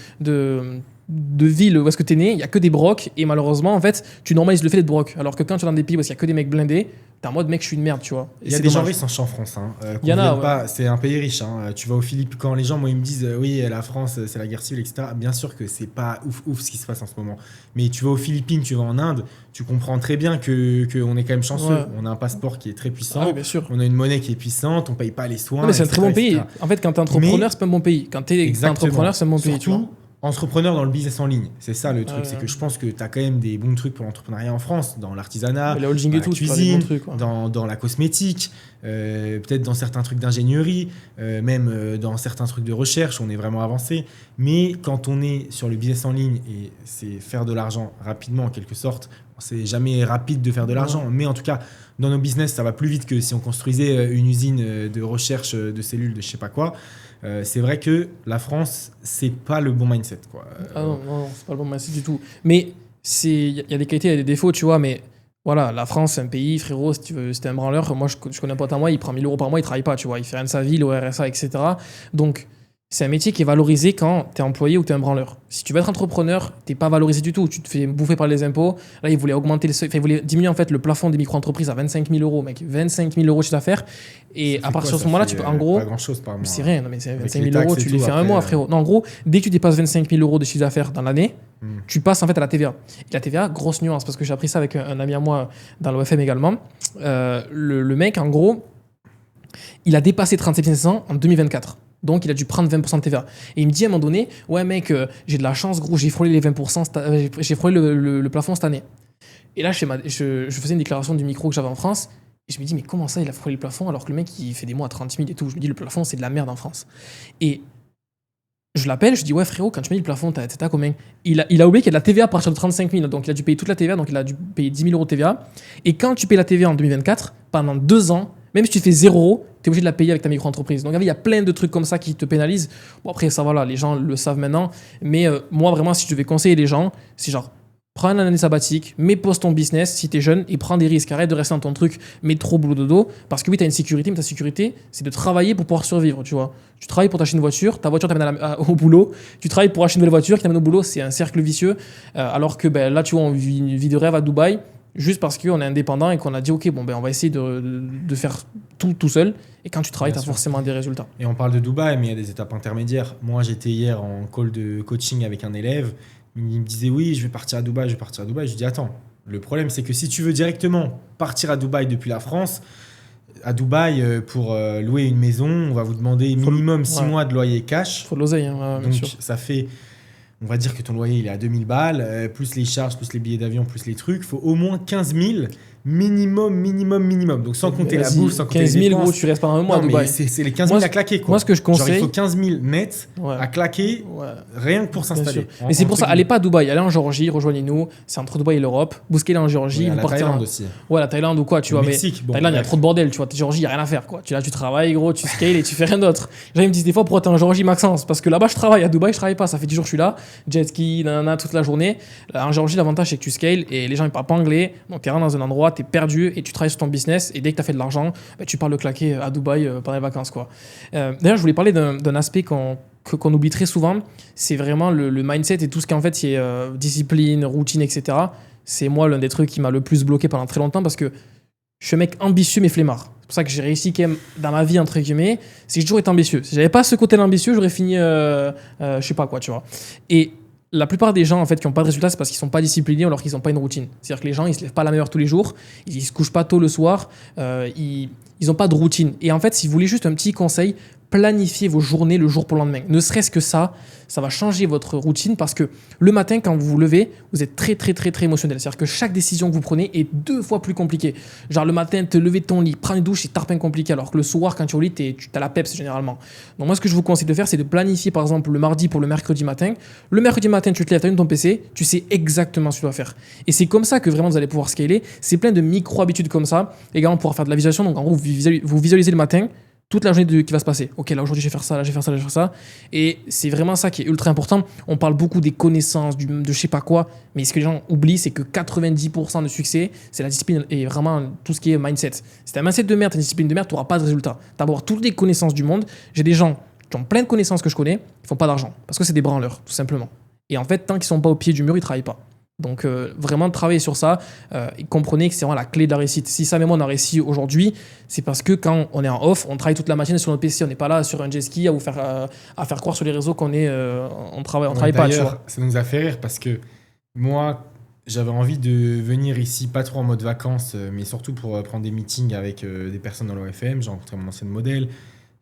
ville où est-ce que t'es né, il y a que des brocs et malheureusement, en fait, tu normalises le fait d'être broc. Alors que quand tu es dans des pays où il y a que des mecs blindés, t'es en mode mec, je suis une merde, tu vois. Il y a des gens riches en France. Il y en a, pas, c'est un pays riche. Tu vas aux Philippines, quand les gens, moi, ils me disent oui, la France, c'est la guerre civile, etc. Bien sûr que c'est pas ouf ce qui se passe en ce moment. Mais tu vas aux Philippines, tu vas en Inde, tu comprends très bien qu'on est quand même chanceux. Ouais. On a un passeport qui est très puissant. Oui, bien sûr. On a une monnaie qui est puissante, on paye pas les soins. Non, mais c'est un très bon pays. En fait, quand t'es entrepreneur, c'est pas un bon pays. Quand t'es entrepreneur, c'est un bon pays. Surtout, entrepreneur dans le business en ligne. C'est ça le truc. Ouais. C'est que je pense que tu as quand même des bons trucs pour l'entrepreneuriat en France, dans l'artisanat, Mais les holdings dans et la tout, tu parles des cuisine, bons trucs, quoi. dans la cosmétique, peut-être dans certains trucs d'ingénierie, même dans certains trucs de recherche, on est vraiment avancé. Mais quand on est sur le business en ligne, et c'est faire de l'argent rapidement en quelque sorte, c'est jamais rapide de faire de l'argent, mais en tout cas, dans nos business, ça va plus vite que si on construisait une usine de recherche de cellules, de je sais pas quoi. C'est vrai que la France, c'est pas le bon mindset, quoi. Ah non, c'est pas le bon mindset du tout. Mais il y a des qualités et des défauts, tu vois, mais voilà, la France, c'est un pays, frérot, si tu veux, si t'es un branleur, moi, je connais un pote à moi, il prend 1000 euros par mois, il travaille pas, tu vois, il fait rien de sa vie, le RSA, etc. Donc, c'est un métier qui est valorisé quand t'es employé ou t'es un branleur. Si tu veux être entrepreneur, t'es pas valorisé du tout, tu te fais bouffer par les impôts. Là, ils voulaient augmenter ils voulaient diminuer en fait le plafond des micro-entreprises à 25 000 euros, mec, 25 000 euros de chiffre d'affaires. Et à partir de ce moment-là, tu peux, en gros, pas grand-chose par mois. c'est rien, non, mais c'est Avec 25 les 000 euros, taxes et tu les tout, fais un après, mois, frérot. Non, en gros, dès que tu dépasses 25 000 euros de chiffre d'affaires dans l'année, tu passes en fait à la TVA. Et la TVA, grosse nuance, parce que j'ai appris ça avec un ami à moi dans l'OFM également. Le mec, en gros, il a dépassé 37 500 en 2024. Donc, il a dû prendre 20% de TVA. Et il me dit à un moment donné, ouais, mec, j'ai de la chance, gros, j'ai frôlé les 20%, j'ai frôlé le plafond cette année. Et là, je faisais une déclaration du micro que j'avais en France. Et je me dis, mais comment ça, il a frôlé le plafond alors que le mec, il fait des mois à 30 000 et tout. Je me dis, le plafond, c'est de la merde en France. Et je l'appelle, je dis, ouais, frérot, quand tu mets le plafond, t'as combien? Il a oublié qu'il y a de la TVA à partir de 35 000. Donc, il a dû payer toute la TVA. Donc, il a dû payer 10 000 euros de TVA. Et quand tu payes la TVA en 2024, pendant 2 ans, même si tu fais 0 euros, tu es obligé de la payer avec ta micro-entreprise. Donc, il y a plein de trucs comme ça qui te pénalisent. Bon, après, ça, voilà, les gens le savent maintenant. Mais moi, vraiment, si je devais conseiller les gens, c'est genre, prends une année sabbatique, mais pose ton business si t'es jeune et prends des risques. Arrête de rester dans ton truc, mets trop boulot dodo. Parce que oui, t'as une sécurité, mais ta sécurité, c'est de travailler pour pouvoir survivre, tu vois. Tu travailles pour t'acheter une voiture, ta voiture t'amène au boulot. Tu travailles pour acheter une nouvelle voiture qui t'amène au boulot. C'est un cercle vicieux. Alors que là, tu vois, on vit une vie de rêve à Dubaï. Juste parce qu'on est indépendant et qu'on a dit, OK, bon, on va essayer de faire tout seul. Et quand tu travailles, tu as forcément des résultats. Et on parle de Dubaï, mais il y a des étapes intermédiaires. Moi, j'étais hier en call de coaching avec un élève. Il me disait, oui, je vais partir à Dubaï. Je lui dis, attends, le problème, c'est que si tu veux directement partir à Dubaï depuis la France, à Dubaï, pour louer une maison, on va vous demander minimum 6 mois de loyer cash. Faut de l'oseille, hein, donc, ça fait... On va dire que ton loyer il est à 2000 balles, plus les charges, plus les billets d'avion, plus les trucs. Il faut au moins 15 000 minimum. Donc sans compter la bouffe, sans compter 15 les 000, dépenses. gros, tu restes pendant un mois à Dubaï. C'est les 15 000 à claquer, quoi. Moi, ce que je conseille... Genre, il faut 15 000 net à claquer rien que pour s'installer. Mais c'est pour ça, allez pas à Dubaï, allez en Géorgie, rejoignez-nous. C'est entre Dubaï et l'Europe. Bousquez en Géorgie. La Thaïlande aussi. Ouais, la Thaïlande ou quoi, tu vois. Mexique, mais Thaïlande, il y a trop de bordel, tu vois. Géorgie, il n'y a rien à faire, quoi. Tu travailles, gros, tu scales et tu fais rien d'autre. Les gens me disent des fois, pourquoi t'es en Géorgie, Maxence? Parce que là-bas, je travaille. À Dubaï, je travaille pas. Ça fait 10 jours que je suis là. Jet ski, toute la journée. En Géorgie, l'avantage, c'est que tu scales et les gens, ils parlent pas anglais. Donc, t'es dans un endroit, t'es perdu et tu travailles sur ton business. Et dès que tu as fait de l'argent, tu parles de claquer à Dubaï pendant les vacances, quoi. D'ailleurs, je voulais parler d'un aspect qu'on oublie très souvent. C'est vraiment le mindset et tout ce qu'en fait, c'est discipline, routine, etc. C'est moi l'un des trucs qui m'a le plus bloqué pendant très longtemps parce que je suis un mec ambitieux mais flemmard. C'est pour ça que j'ai réussi quand même dans ma vie, entre guillemets. C'est que j'ai toujours été ambitieux. Si j'avais pas ce côté ambitieux, j'aurais fini, je sais pas quoi, tu vois. Et la plupart des gens en fait qui n'ont pas de résultats, c'est parce qu'ils sont pas disciplinés alors qu'ils n'ont pas une routine. C'est-à-dire que les gens, ils se lèvent pas à la même heure tous les jours, ils se couchent pas tôt le soir, ils n'ont pas de routine. Et en fait, si vous voulez juste un petit conseil, planifiez vos journées le jour pour le lendemain. Ne serait-ce que ça va changer votre routine parce que le matin, quand vous vous levez, vous êtes très émotionnel. C'est-à-dire que chaque décision que vous prenez est 2 fois plus compliquée. Genre le matin, te lever de ton lit, prendre une douche, c'est tarpin compliqué. Alors que le soir, quand tu es au lit, tu as la peps généralement. Donc moi, ce que je vous conseille de faire, c'est de planifier par exemple le mardi pour le mercredi matin. Le mercredi matin, tu te lèves, tu allumes ton PC, tu sais exactement ce que tu dois faire. Et c'est comme ça que vraiment vous allez pouvoir scaler. C'est plein de micro-habitudes comme ça. Également, pouvoir faire de la visualisation. Donc en gros, vous visualisez le matin toute la journée qui va se passer. Ok, là aujourd'hui je vais faire ça, là je vais faire ça, là je vais faire ça. Et c'est vraiment ça qui est ultra important. On parle beaucoup des connaissances, de je sais pas quoi, mais ce que les gens oublient, c'est que 90% de succès, c'est la discipline et vraiment tout ce qui est mindset. Si t'as un mindset de merde, t'as une discipline de merde, t'auras pas de résultat. T'as beau avoir toutes les connaissances du monde. J'ai des gens qui ont plein de connaissances que je connais, ils font pas d'argent parce que c'est des branleurs, tout simplement. Et en fait, tant qu'ils sont pas au pied du mur, ils travaillent pas. Donc vraiment travailler sur ça et comprenez que c'est vraiment la clé de la réussite. Si ça même on a réussi aujourd'hui, c'est parce que quand on est en off, on travaille toute la matinée sur notre PC, on n'est pas là sur un jet ski à faire croire sur les réseaux qu'on est on travaille pas, tu vois. Ça nous a fait rire parce que moi j'avais envie de venir ici pas trop en mode vacances mais surtout pour prendre des meetings avec des personnes dans l'OFM. J'ai rencontré mon ancienne modèle,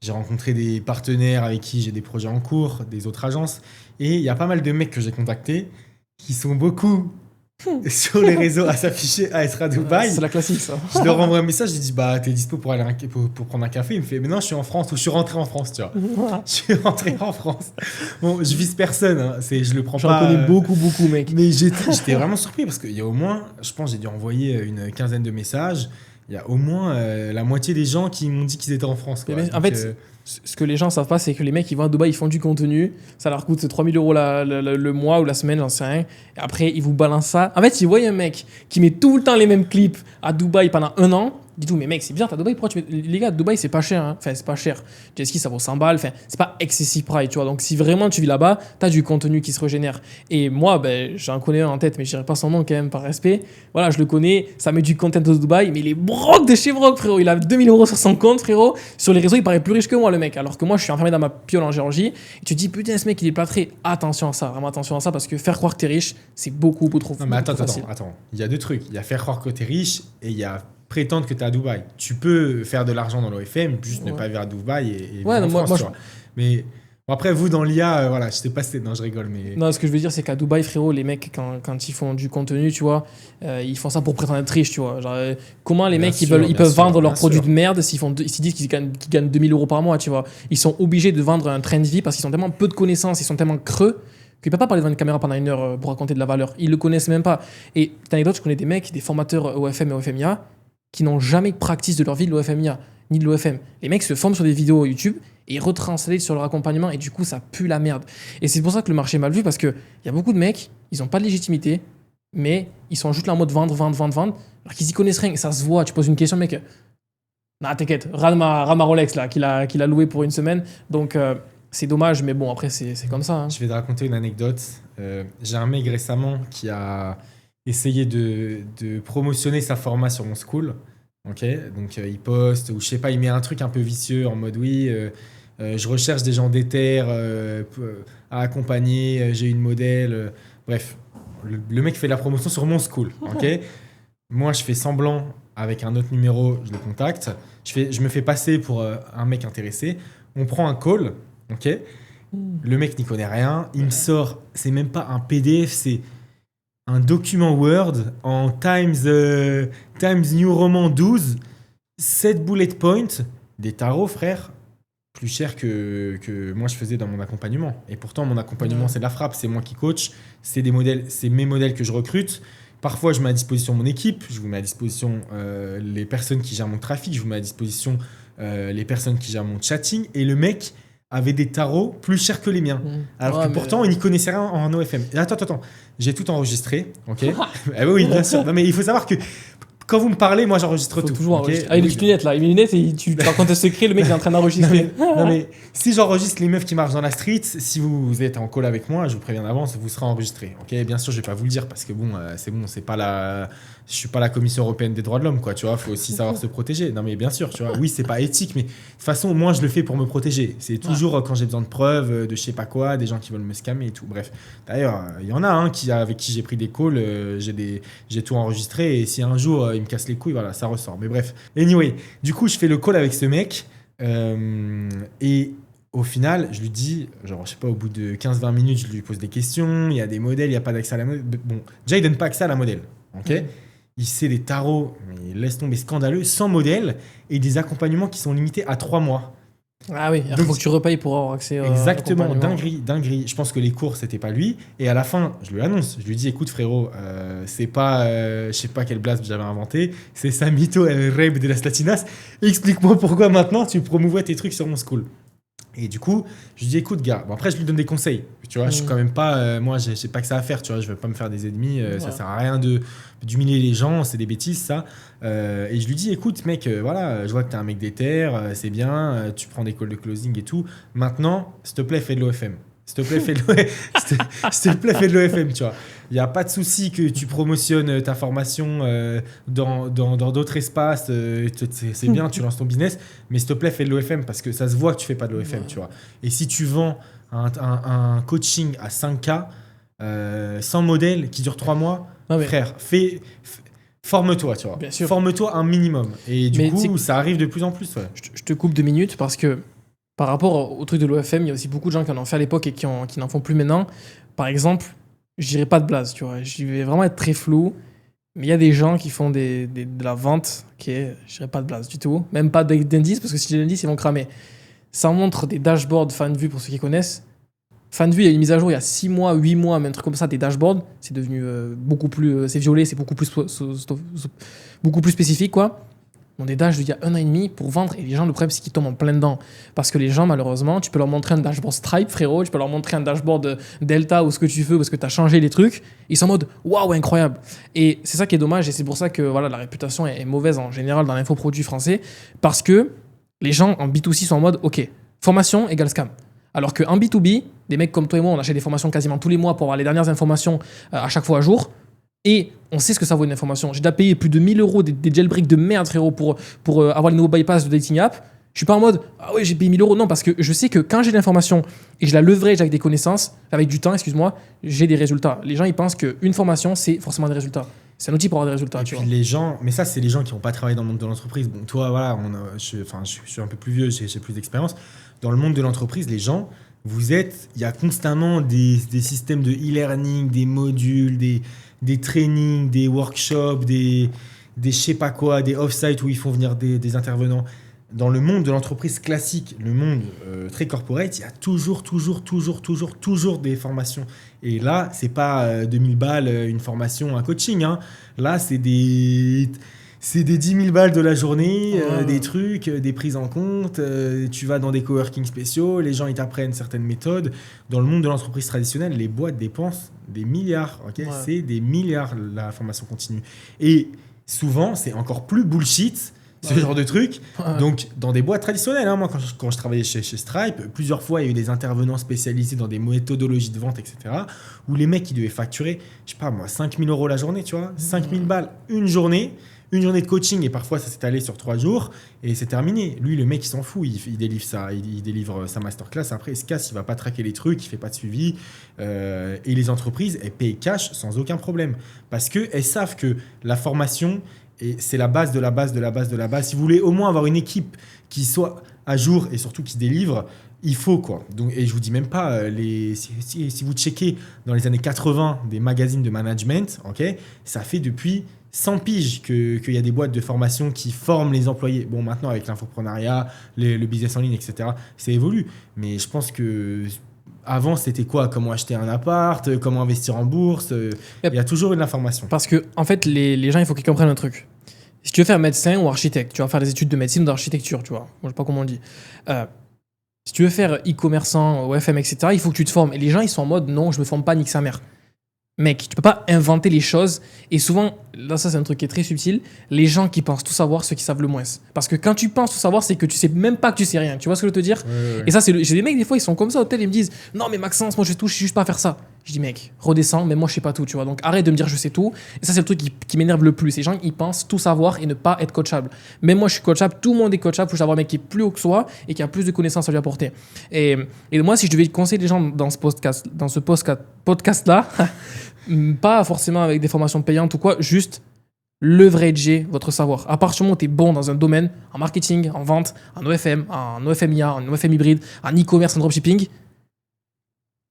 J'ai rencontré des partenaires avec qui j'ai des projets en cours, des autres agences. Et il y a pas mal de mecs que j'ai contactés qui sont beaucoup sur les réseaux à s'afficher à être à Dubaï. C'est la classique, ça. Je leur envoie un message, je dis bah t'es dispo pour aller pour prendre un café. Il me fait mais non, je suis en France ou je suis rentré en France, tu vois. Je suis rentré en France. Bon, je vise personne, hein. Je le prends pas. J'en connais beaucoup, mec. Mais j'étais vraiment surpris parce qu'il y a au moins, je pense, j'ai dû envoyer une quinzaine de messages. Il y a au moins la moitié des gens qui m'ont dit qu'ils étaient en France, quoi. En fait, ce que les gens savent pas, c'est que les mecs, ils vont à Dubaï, ils font du contenu, ça leur coûte 3 000 € le mois ou la semaine, j'en sais rien. Et après, ils vous balancent ça. En fait, ils voient un mec qui met tout le temps les mêmes clips à Dubaï pendant 1 an. Dis-tout, mais mec, c'est bizarre, t'as Dubaï, pourquoi tu mets... Les gars, Dubaï, c'est pas cher, hein. Enfin, c'est pas cher. Jet ski, ça vaut 100 balles, enfin, c'est pas excessive price, tu vois. Donc, si vraiment tu vis là-bas, t'as du contenu qui se régénère. Et moi, ben, j'en connais un en tête, mais je dirais pas son nom quand même, par respect. Voilà, je le connais, ça met du content de Dubaï, mais il est broc de chez broc, frérot. Il a 2 000 € sur son compte, frérot. Sur les réseaux, il paraît plus riche que moi, le mec. Alors que moi, je suis enfermé dans ma piole en Géorgie. Et tu te dis, putain, ce mec, il est plâtré. Attention à ça, vraiment attention à ça, parce que faire croire que t'es riche, c'est beaucoup trop Non, mais attends. facile. Il y a 2 trucs. Il y a faire croire que t'es riche et il y a prétendre que tu es à Dubaï. Tu peux faire de l'argent dans l'OFM, juste ne pas vivre à Dubaï et vivre en France, tu vois. Mais bon, après, vous, dans l'IA, voilà, je sais pas si... Non, je rigole, mais... Non, ce que je veux dire, c'est qu'à Dubaï, frérot, les mecs, quand ils font du contenu, tu vois, ils font ça pour prétendre être riches, tu vois. Genre, comment les mecs, ils peuvent vendre leurs produits de merde s'ils disent qu'ils gagnent 2 000 € par mois, tu vois. Ils sont obligés de vendre un train de vie parce qu'ils ont tellement peu de connaissances, ils sont tellement creux qu'ils ne peuvent pas parler devant une caméra pendant 1 heure pour raconter de la valeur. Ils le connaissent même pas. Et petite anecdote, je connais des mecs, des formateurs OFM et OFMIA, qui n'ont jamais practice de leur vie de l'OFMIA, ni de l'OFM. Les mecs se forment sur des vidéos YouTube et ils retranslate sur leur accompagnement et du coup, ça pue la merde. Et c'est pour ça que le marché est mal vu parce qu'il y a beaucoup de mecs, ils n'ont pas de légitimité, mais ils sont juste là en mode vendre, alors qu'ils y connaissent rien. Et ça se voit, tu poses une question, mec. Non, t'inquiète, rame ma Rolex là, qu'il a loué pour 1 semaine. Donc, c'est dommage, mais bon, après, c'est comme ça. Hein. Je vais te raconter une anecdote. J'ai un mec récemment qui a essayé de promotionner sa format sur mon school. Ok, donc il poste, ou je sais pas, il met un truc un peu vicieux en mode oui, je recherche des gens déter à accompagner, j'ai une modèle. Bref, le mec fait la promotion sur mon school. Ok, moi je fais semblant avec un autre numéro, je le contacte, je me fais passer pour un mec intéressé, on prend un call. Ok, le mec n'y connaît rien, il me sort, c'est même pas un PDF, c'est un document Word en Times New Roman 12, 7 bullet points, des tarots, frère, plus cher que moi je faisais dans mon accompagnement. Et pourtant, mon accompagnement, c'est de la frappe, c'est moi qui coach, c'est mes modèles que je recrute. Parfois, je mets à disposition mon équipe, je vous mets à disposition les personnes qui gèrent mon trafic, je vous mets à disposition les personnes qui gèrent mon chatting. Et le mec avait des tarots plus chers que les miens. Alors que pourtant, il n'y connaissait rien en OFM. Et attends, j'ai tout enregistré, ok. Oui, bien sûr. Non, mais il faut savoir que quand vous me parlez, moi j'enregistre tout. Toujours okay. Ah, il a des lunettes là, il met des lunettes et tu racontes un secret, le mec est en train d'enregistrer. non mais si j'enregistre les meufs qui marchent dans la street, si vous êtes en call avec moi, je vous préviens d'avance, vous serez enregistré. Ok, bien sûr, je vais pas vous le dire parce que bon, c'est pas je suis pas la Commission européenne des droits de l'homme, quoi. Tu vois, faut aussi savoir se protéger. Non mais bien sûr, tu vois. Oui, c'est pas éthique, mais de toute façon, moi je le fais pour me protéger. C'est toujours quand j'ai besoin de preuves, de je sais pas quoi, des gens qui veulent me scammer et tout. Bref, d'ailleurs, il y en a avec qui j'ai pris des calls, j'ai tout enregistré et si un jour il me casse les couilles, voilà, ça ressort. Mais bref. Anyway, du coup, je fais le call avec ce mec et au final, je lui dis, genre, je sais pas, au bout de 15-20 minutes, je lui pose des questions, il y a des modèles, il n'y a pas d'accès à la modèle. Bon, déjà, il donne pas accès à la modèle, ok. Il sait des tarots, mais laisse tomber, scandaleux, sans modèle et des accompagnements qui sont limités à 3 mois. Ah oui, il faut que tu repayes pour avoir accès exactement, dinguerie. Je pense que les cours, c'était pas lui. Et à la fin, je lui annonce, je lui dis, écoute frérot, c'est pas, je sais pas quel blast j'avais inventé, c'est Samito El Reb de las Latinas. Explique-moi pourquoi maintenant tu promouvois tes trucs sur mon school. Et du coup, je lui dis, écoute gars, bon après je lui donne des conseils. Tu vois, je suis quand même pas, moi je sais pas que ça à faire, tu vois, je veux pas me faire des ennemis, ça sert à rien d'humilier les gens, c'est des bêtises ça. Et je lui dis, écoute mec, voilà, je vois que t'es un mec déter, c'est bien, tu prends des calls de closing et tout. Maintenant, s'il te plaît, fais de l'OFM. S'il te plaît, fais de l'OFM, tu vois. Il n'y a pas de souci que tu promotionnes ta formation dans d'autres espaces. C'est bien, tu lances ton business. Mais s'il te plaît, fais de l'OFM parce que ça se voit que tu ne fais pas de l'OFM, tu vois. Et si tu vends un coaching à 5K, sans modèle, qui dure 3 mois, frère, forme-toi, tu vois. Bien sûr. Forme-toi un minimum. Et du coup, ça arrive de plus en plus. Ouais. Je te coupe 2 minutes parce que Par rapport au truc de l'OFM, il y a aussi beaucoup de gens qui en ont fait à l'époque et qui n'en font plus maintenant. Par exemple, je dirais pas de blase, tu vois. Je vais vraiment être très flou. Mais il y a des gens qui font de la vente qui est, je dirais pas de blase du tout. Même pas d'indices, parce que si j'ai l'indice, ils vont cramer. Ça montre des dashboards FanVue pour ceux qui connaissent. FanVue, il y a une mise à jour il y a 6 mois, 8 mois, même un truc comme ça, des dashboards. C'est devenu beaucoup plus. C'est violet, c'est beaucoup plus spécifique, quoi. On des dashs d'il y a 1 an et demi pour vendre. Et les gens, le problème, c'est qu'ils tombent en plein dedans. Parce que les gens, malheureusement, tu peux leur montrer un dashboard Stripe, frérot. Tu peux leur montrer un dashboard Delta ou ce que tu veux parce que tu as changé les trucs. Ils sont en mode waouh, incroyable. Et c'est ça qui est dommage. Et c'est pour ça que voilà, la réputation est mauvaise en général dans l'infoproduit français. Parce que les gens en B2C sont en mode ok, formation égale scam. Alors qu'en B2B, des mecs comme toi et moi, on achète des formations quasiment tous les mois pour avoir les dernières informations à chaque fois à jour. Et on sait ce que ça vaut une information. J'ai déjà payé plus de 1000 euros des jailbreaks de merde, frérot, pour avoir les nouveaux bypass de dating app. Je suis pas en mode ah ouais, j'ai payé 1000 euros. Non, parce que je sais que quand j'ai de l'information et je la leverage avec des connaissances, avec du temps, excuse-moi, j'ai des résultats. Les gens, ils pensent qu'une formation, c'est forcément des résultats. C'est un outil pour avoir des résultats. Et puis les gens, mais ça, c'est les gens qui n'ont pas travaillé dans le monde de l'entreprise. Bon, toi, voilà, je suis un peu plus vieux, j'ai plus d'expérience. Dans le monde de l'entreprise, les gens, il y a constamment des systèmes de e-learning, des modules, des trainings, des workshops, des je sais pas quoi, des off-site où ils font venir des intervenants. Dans le monde de l'entreprise classique, le monde très corporate, il y a toujours des formations. Et là, c'est pas 2000 balles une formation, un coaching. Hein. Là, c'est des 10 000 balles de la journée, des trucs, des prises en compte. Tu vas dans des coworking spéciaux, les gens ils t'apprennent certaines méthodes. Dans le monde de l'entreprise traditionnelle, les boîtes dépensent des milliards. Okay, ouais. C'est des milliards la formation continue. Et souvent, c'est encore plus bullshit. Ce genre de truc. Donc, dans des boîtes traditionnelles, hein, moi, quand je travaillais chez Stripe, plusieurs fois, il y a eu des intervenants spécialisés dans des méthodologies de vente, etc., où les mecs, ils devaient facturer, je sais pas moi, 5 000 euros la journée, tu vois, 5 000 balles une journée de coaching, et parfois, ça s'est allé sur 3 jours, et c'est terminé. Lui, le mec, il s'en fout, il délivre ça, il délivre sa masterclass, après, il se casse, il va pas traquer les trucs, il fait pas de suivi, et les entreprises, elles payent cash sans aucun problème, parce qu'elles savent que la formation... Et c'est la base de la base de la base de la base. Si vous voulez au moins avoir une équipe qui soit à jour et surtout qui délivre, il faut quoi. Donc, et je vous dis même pas, si vous checkez dans les années 80 des magazines de management, okay, ça fait depuis 100 piges qu'il y a des boîtes de formation qui forment les employés. Bon, maintenant avec l'infoprenariat, le business en ligne, etc., ça évolue. Mais je pense que... Avant, c'était quoi? Comment acheter un appart? Comment investir en bourse? Il y a toujours une information. Parce que, en fait, les gens, il faut qu'ils comprennent un truc. Si tu veux faire médecin ou architecte, tu vas faire des études de médecine ou d'architecture, tu vois. Moi, je sais pas comment on le dit. Si tu veux faire e-commerçant, OFM, etc., il faut que tu te formes. Et les gens, ils sont en mode, non, je me forme pas, nique sa mère. Mec, tu peux pas inventer les choses. Et souvent, là, ça, c'est un truc qui est très subtil. Les gens qui pensent tout savoir, ceux qui savent le moins. Parce que quand tu penses tout savoir, c'est que tu sais même pas que tu sais rien. Tu vois ce que je veux te dire? Ouais. Et ça, j'ai des mecs, des fois, ils sont comme ça au hôtel, ils me disent non, mais Maxence, moi, je sais juste pas faire ça. Je dis, mec, redescends, mais moi, je sais pas tout, tu vois. Donc, arrête de me dire je sais tout. Et ça, c'est le truc qui m'énerve le plus. Les gens, ils pensent tout savoir et ne pas être coachable. Même moi, je suis coachable, tout le monde est coachable. Il faut avoir un mec qui est plus haut que soi et qui a plus de connaissances à lui apporter. Et moi, si je devais conseiller les gens dans ce podcast-là, pas forcément avec des formations payantes ou quoi, juste leverager votre savoir. À partir du moment où tu es bon dans un domaine, en marketing, en vente, en OFM, en OFMIA, en OFM hybride, en e-commerce, en dropshipping,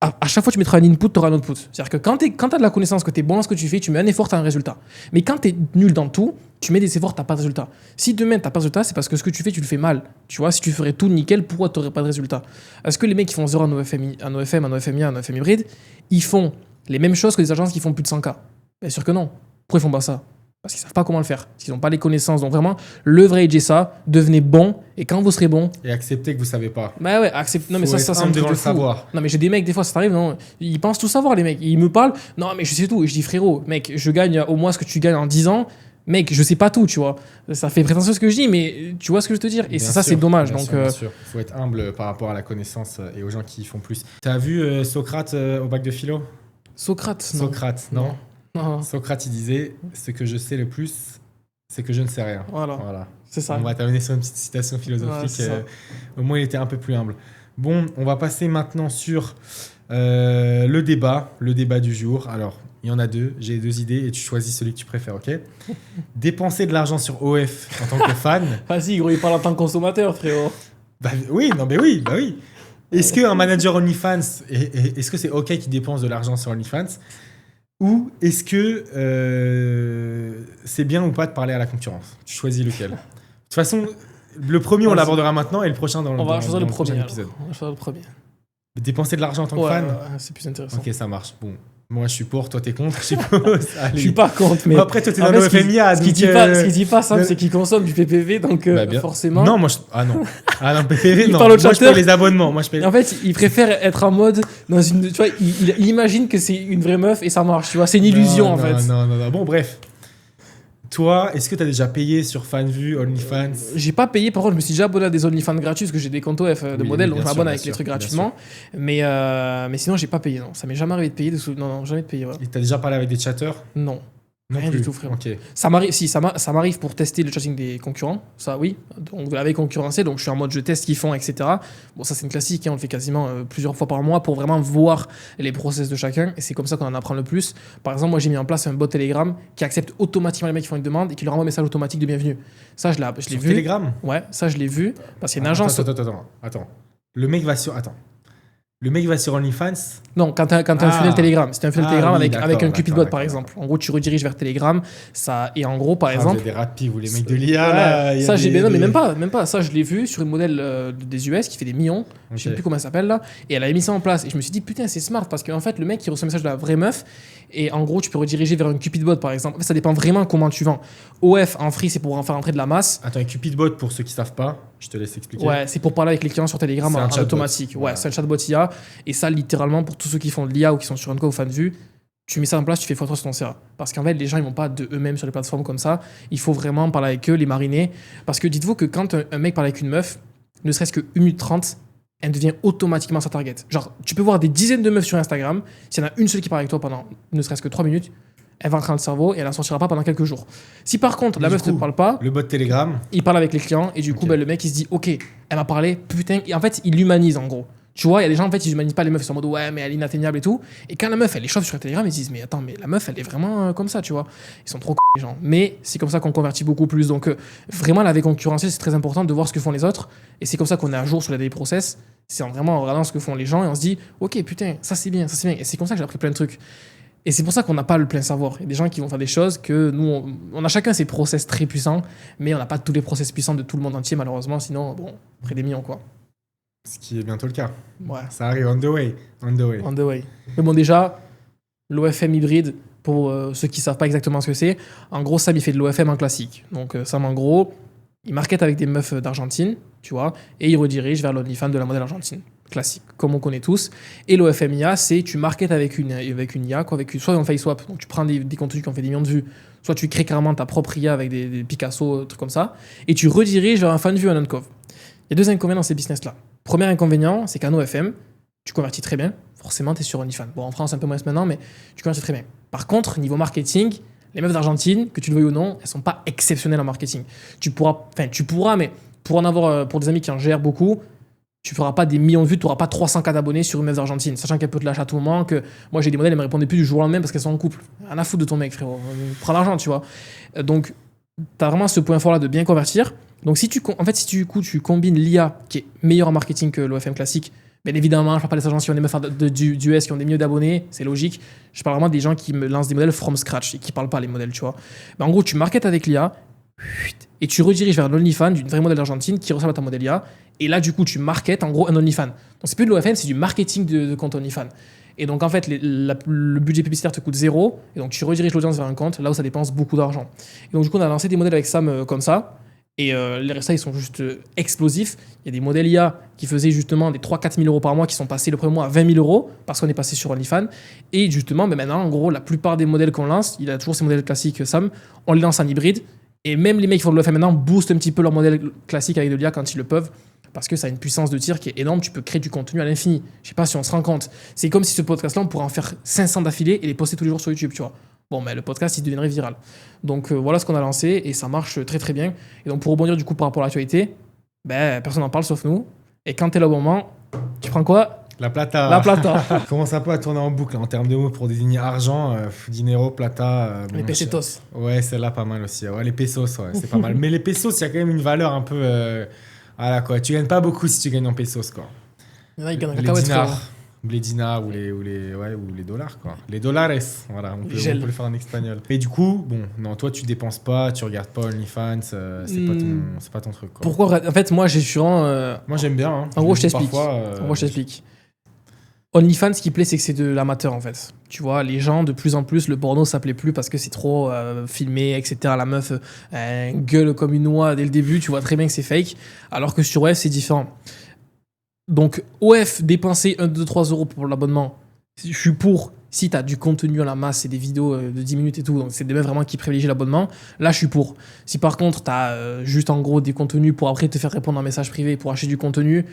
à chaque fois tu mettras un input, tu auras un output. C'est-à-dire que quand tu as de la connaissance, que tu es bon dans ce que tu fais, tu mets un effort, tu as un résultat. Mais quand tu es nul dans tout, tu mets des efforts, tu n'as pas de résultat. Si demain tu n'as pas de résultat, c'est parce que ce que tu fais, tu le fais mal. Tu vois, si tu ferais tout nickel, pourquoi tu n'aurais pas de résultat? Est-ce que les mecs qui font 0 en OFM, en OFMIA, en OFM hybride, ils font les mêmes choses que des agences qui font plus de 100K? Bien sûr que non. Pourquoi ils font pas ça? Parce qu'ils savent pas comment le faire. Parce qu'ils n'ont pas les connaissances. Donc vraiment, leveragez ça, devenez bon. Et quand vous serez bon... Et acceptez que vous savez pas. Bah ouais, acceptez. Non, mais ça c'est un truc de fou. Savoir. Non, mais j'ai des mecs, des fois, ça t'arrive, non, ils pensent tout savoir, les mecs. Ils me parlent, non, mais je sais tout. Et je dis, frérot, mec, je gagne au moins ce que tu gagnes en 10 ans. Mec, je sais pas tout, tu vois. Ça fait prétentieux ce que je dis, mais tu vois ce que je veux te dire. Et ça, c'est dommage. Donc, bien sûr. Il faut être humble par rapport à la connaissance et aux gens qui font plus. T'as vu Socrate au bac de philo? Socrate, non. Socrate, il disait « Ce que je sais le plus, c'est que je ne sais rien. » Voilà. C'est ça. On va terminer sur une petite citation philosophique. Au moins, il était un peu plus humble. Bon, on va passer maintenant sur le débat du jour. Alors, il y en a deux. J'ai 2 idées et tu choisis celui que tu préfères, ok? Dépenser de l'argent sur OF en tant que fan. Vas-y, gros, il parle en tant que consommateur, frérot. Oui, non, mais oui, bah oui. Est-ce qu'un manager OnlyFans, est-ce que c'est OK qu'il dépense de l'argent sur OnlyFans? Ou est-ce que c'est bien ou pas de parler à la concurrence? Tu choisis lequel? De toute façon, le premier, on l'abordera maintenant et le prochain dans, on va choisir le prochain premier. épisode. On va choisir le premier. Dépenser de l'argent en tant que fan? Ouais, c'est plus intéressant. Ok, ça marche. Bon, moi je suis pour, toi t'es contre, je suppose. Je suis pas contre, mais. Bon, après, toi t'es dans le FMIA. Ce qu'il dit pas, Sam, c'est qu'il consomme du PPV, donc forcément. Non, moi Ah non. Ah non, PPV, non. Parle au moi je paye les abonnements. Moi, je paye... En fait, il préfère être en mode. Dans une, tu vois, il imagine que c'est une vraie meuf et ça marche, tu vois. C'est une illusion en fait. Non. Bon, bref. Toi, est-ce que tu as déjà payé sur FanVu, OnlyFans? J'ai pas payé, par contre, je me suis déjà abonné à des OnlyFans gratuits parce que j'ai des comptes OF de modèles, donc je m'abonne avec les trucs gratuitement. Mais sinon, j'ai pas payé, non. Ça m'est jamais arrivé de payer. Non, jamais de payer. Ouais. Et t'as déjà parlé avec des chatteurs? Non. Rien du tout, frère. Okay. Ça m'arrive pour tester le chatting des concurrents. Ça, oui. Donc, vous l'avez concurrencé, donc je suis en mode je teste ce qu'ils font, etc. Bon, ça, c'est une classique. Hein, on le fait quasiment plusieurs fois par mois pour vraiment voir les process de chacun. Et c'est comme ça qu'on en apprend le plus. Par exemple, moi, j'ai mis en place un bot Telegram qui accepte automatiquement les mecs qui font une demande et qui leur envoie un message automatique de bienvenue. Ça, je l'ai vu. Telegram? Ouais, ça, je l'ai vu. Parce qu'il y a une agence. Attends. Le mec va sur OnlyFans? Non, quand t'as un funnel Telegram. C'est un funnel Telegram avec un Cupidbot, par exemple. En gros, tu rediriges vers Telegram. Et en gros, par exemple. Vous avez des rapides, vous les mecs de l'IA. Ouais, ça, mais même pas. Ça, je l'ai vu sur une modèle des US qui fait des millions. Je sais plus comment elle s'appelle là. Et elle avait mis ça en place. Et je me suis dit, putain, c'est smart. Parce qu'en fait, le mec, il reçoit un message de la vraie meuf. Et en gros, tu peux rediriger vers un Cupidbot, par exemple. En fait, ça dépend vraiment comment tu vends. OF, en free, c'est pour en faire entrer de la masse. Attends, un Cupidbot, pour ceux qui savent pas, je te laisse expliquer. Ouais, c'est pour parler avec les clients sur Telegram en automatique. Ouais, c'est un chatbot IA. Et ça, littéralement, pour tous ceux qui font de l'IA ou qui sont sur Unco ou FanVu, tu mets ça en place, tu fais x3 sur ton CA. Parce qu'en fait, les gens, ils vont pas de eux-mêmes sur les plateformes comme ça. Il faut vraiment parler avec eux, les mariner. Parce que dites-vous que quand un mec parle avec une meuf, ne serait-ce que 1 minute 30, elle devient automatiquement sa target. Genre, tu peux voir des dizaines de meufs sur Instagram. S'il y en a une seule qui parle avec toi pendant ne serait-ce que 3 minutes, elle va rentrer dans le cerveau et elle n'en sortira pas pendant quelques jours. Si par contre, la meuf ne te parle pas, le bot Telegram, il parle avec les clients et du coup, le mec, il se dit, ok, elle m'a parlé, putain. Et en fait, il l'humanise en gros. Tu vois, il y a des gens, en fait, ils humanisent pas les meufs, ils sont en mode ouais, mais elle est inatteignable et tout. Et quand la meuf, elle les chauffe sur Telegram, ils se disent, mais attends, mais la meuf, elle est vraiment comme ça, tu vois. Ils sont trop les gens. Mais c'est comme ça qu'on convertit beaucoup plus. Donc, vraiment, la vie concurrentielle, c'est très important de voir ce que font les autres. Et c'est comme ça qu'on est à jour sur la daily process. C'est vraiment en regardant ce que font les gens et on se dit, ok, putain, ça c'est bien, ça c'est bien. Et c'est comme ça que j'ai appris plein de trucs. Et c'est pour ça qu'on n'a pas le plein savoir. Il y a des gens qui vont faire des choses que nous, on a chacun ses process très puissants, mais on n'a pas tous les process puissants de tout le monde entier, malheureusement. Sinon, bon, près des millions, quoi. Ce qui est bientôt le cas. Ouais. Ça arrive, on the way. Mais bon, déjà, l'OFM hybride, pour ceux qui ne savent pas exactement ce que c'est, en gros, Sam, il fait de l'OFM en classique. Donc, Sam, en gros, il market avec des meufs d'Argentine, tu vois, et il redirige vers l'OnlyFans de la modèle argentine. Classique, comme on connaît tous. Et l'OFM IA, c'est tu marketes avec une IA, quoi, soit en face swap, donc tu prends des contenus qui ont fait des millions de vues, soit tu crées carrément ta propre IA avec des Picasso, trucs comme ça, et tu rediriges vers un FanVu, un Uncov. Il y a 2 inconvénients dans ces business-là. Premier inconvénient, c'est qu'en OFM, tu convertis très bien. Forcément, tu es sur OnlyFans. Bon, en France, un peu moins maintenant, mais tu convertis très bien. Par contre, niveau marketing, les meufs d'Argentine, que tu le veuilles ou non, elles sont pas exceptionnelles en marketing. Tu pourras, mais pour en avoir, pour des amis qui en gèrent beaucoup, tu feras pas des millions de vues, tu n'auras pas 300 cas d'abonnés sur une meuf d'Argentine, sachant qu'elle peut te lâcher à tout moment, que moi j'ai des modèles, elles me répondaient plus du jour au lendemain parce qu'elles sont en couple. Rien à foutre de ton mec, frérot. Prends l'argent, tu vois. Donc, tu as vraiment ce point fort là de bien convertir. Donc, si tu combines l'IA qui est meilleure en marketing que l'OFM classique, bien évidemment, je ne parle pas des agences qui ont des meufs du US qui ont des millions d'abonnés, c'est logique. Je parle vraiment des gens qui me lancent des modèles from scratch et qui ne parlent pas les modèles, tu vois. Mais en gros, tu marketes avec l'IA et tu rediriges vers l'OnlyFans d'une vraie modèle d'Argentine qui ressemble à ta modèle IA. Et là, du coup, tu marketes en gros un OnlyFans. Donc, c'est plus de l'OFM, c'est du marketing de compte OnlyFans. Et donc, en fait, le budget publicitaire te coûte 0. Et donc, tu rediriges l'audience vers un compte là où ça dépense beaucoup d'argent. Et donc, du coup, on a lancé des modèles avec Sam comme ça. Et les résultats, ils sont juste explosifs. Il y a des modèles IA qui faisaient justement des 3-4 000 euros par mois qui sont passés le premier mois à 20 000 euros parce qu'on est passé sur OnlyFans. Et justement, maintenant, en gros, la plupart des modèles qu'on lance, il y a toujours ces modèles classiques Sam, on les lance en hybride. Et même les mecs qui font de l'OFM maintenant boostent un petit peu leur modèle classique avec de l'IA quand ils le peuvent. Parce que ça a une puissance de tir qui est énorme, tu peux créer du contenu à l'infini. Je sais pas si on se rend compte. C'est comme si ce podcast-là, on pourrait en faire 500 d'affilée et les poster tous les jours sur YouTube, tu vois. Bon, mais le podcast, il deviendrait viral. Donc voilà ce qu'on a lancé et ça marche très très bien. Et donc pour rebondir du coup par rapport à l'actualité, personne n'en parle sauf nous. Et quand t'es là au moment, tu prends quoi ? La plata. La plata. Commence un peu à tourner en boucle en termes de mots pour désigner argent, dinero, plata. Les pesetos. Ouais, celle-là pas mal aussi. Ouais, les pesos, ouais, c'est pas mal. Mais les pesos, il y a quand même une valeur un peu Voilà, quoi. Tu gagnes pas beaucoup si tu gagnes en pesos, quoi. Il y en a qui gagnent en Les cacahuètes, dinars. frère. Les dinars ou les dollars, quoi. Les dollars, voilà, on peut le faire en espagnol. Mais du coup, bon, non, toi, tu dépenses pas, tu regardes pas OnlyFans, c'est pas ton truc, quoi. Pourquoi? En fait, moi, j'ai sûrement... Moi, j'aime bien. Hein. En gros, je t'explique. Parfois, OnlyFans, ce qui plaît, c'est que c'est de l'amateur, en fait. Tu vois, les gens, de plus en plus, le porno, ça plaît plus parce que c'est trop filmé, etc. La meuf gueule comme une oie dès le début, tu vois très bien que c'est fake. Alors que sur OF, c'est différent. Donc, OF, dépenser 1, 2, 3 euros pour l'abonnement, je suis pour. Si t'as du contenu à la masse, c'est des vidéos de 10 minutes et tout, donc c'est des meufs vraiment qui privilégient l'abonnement, là je suis pour. Si par contre t'as juste en gros des contenus pour après te faire répondre en message privé pour acheter du contenu,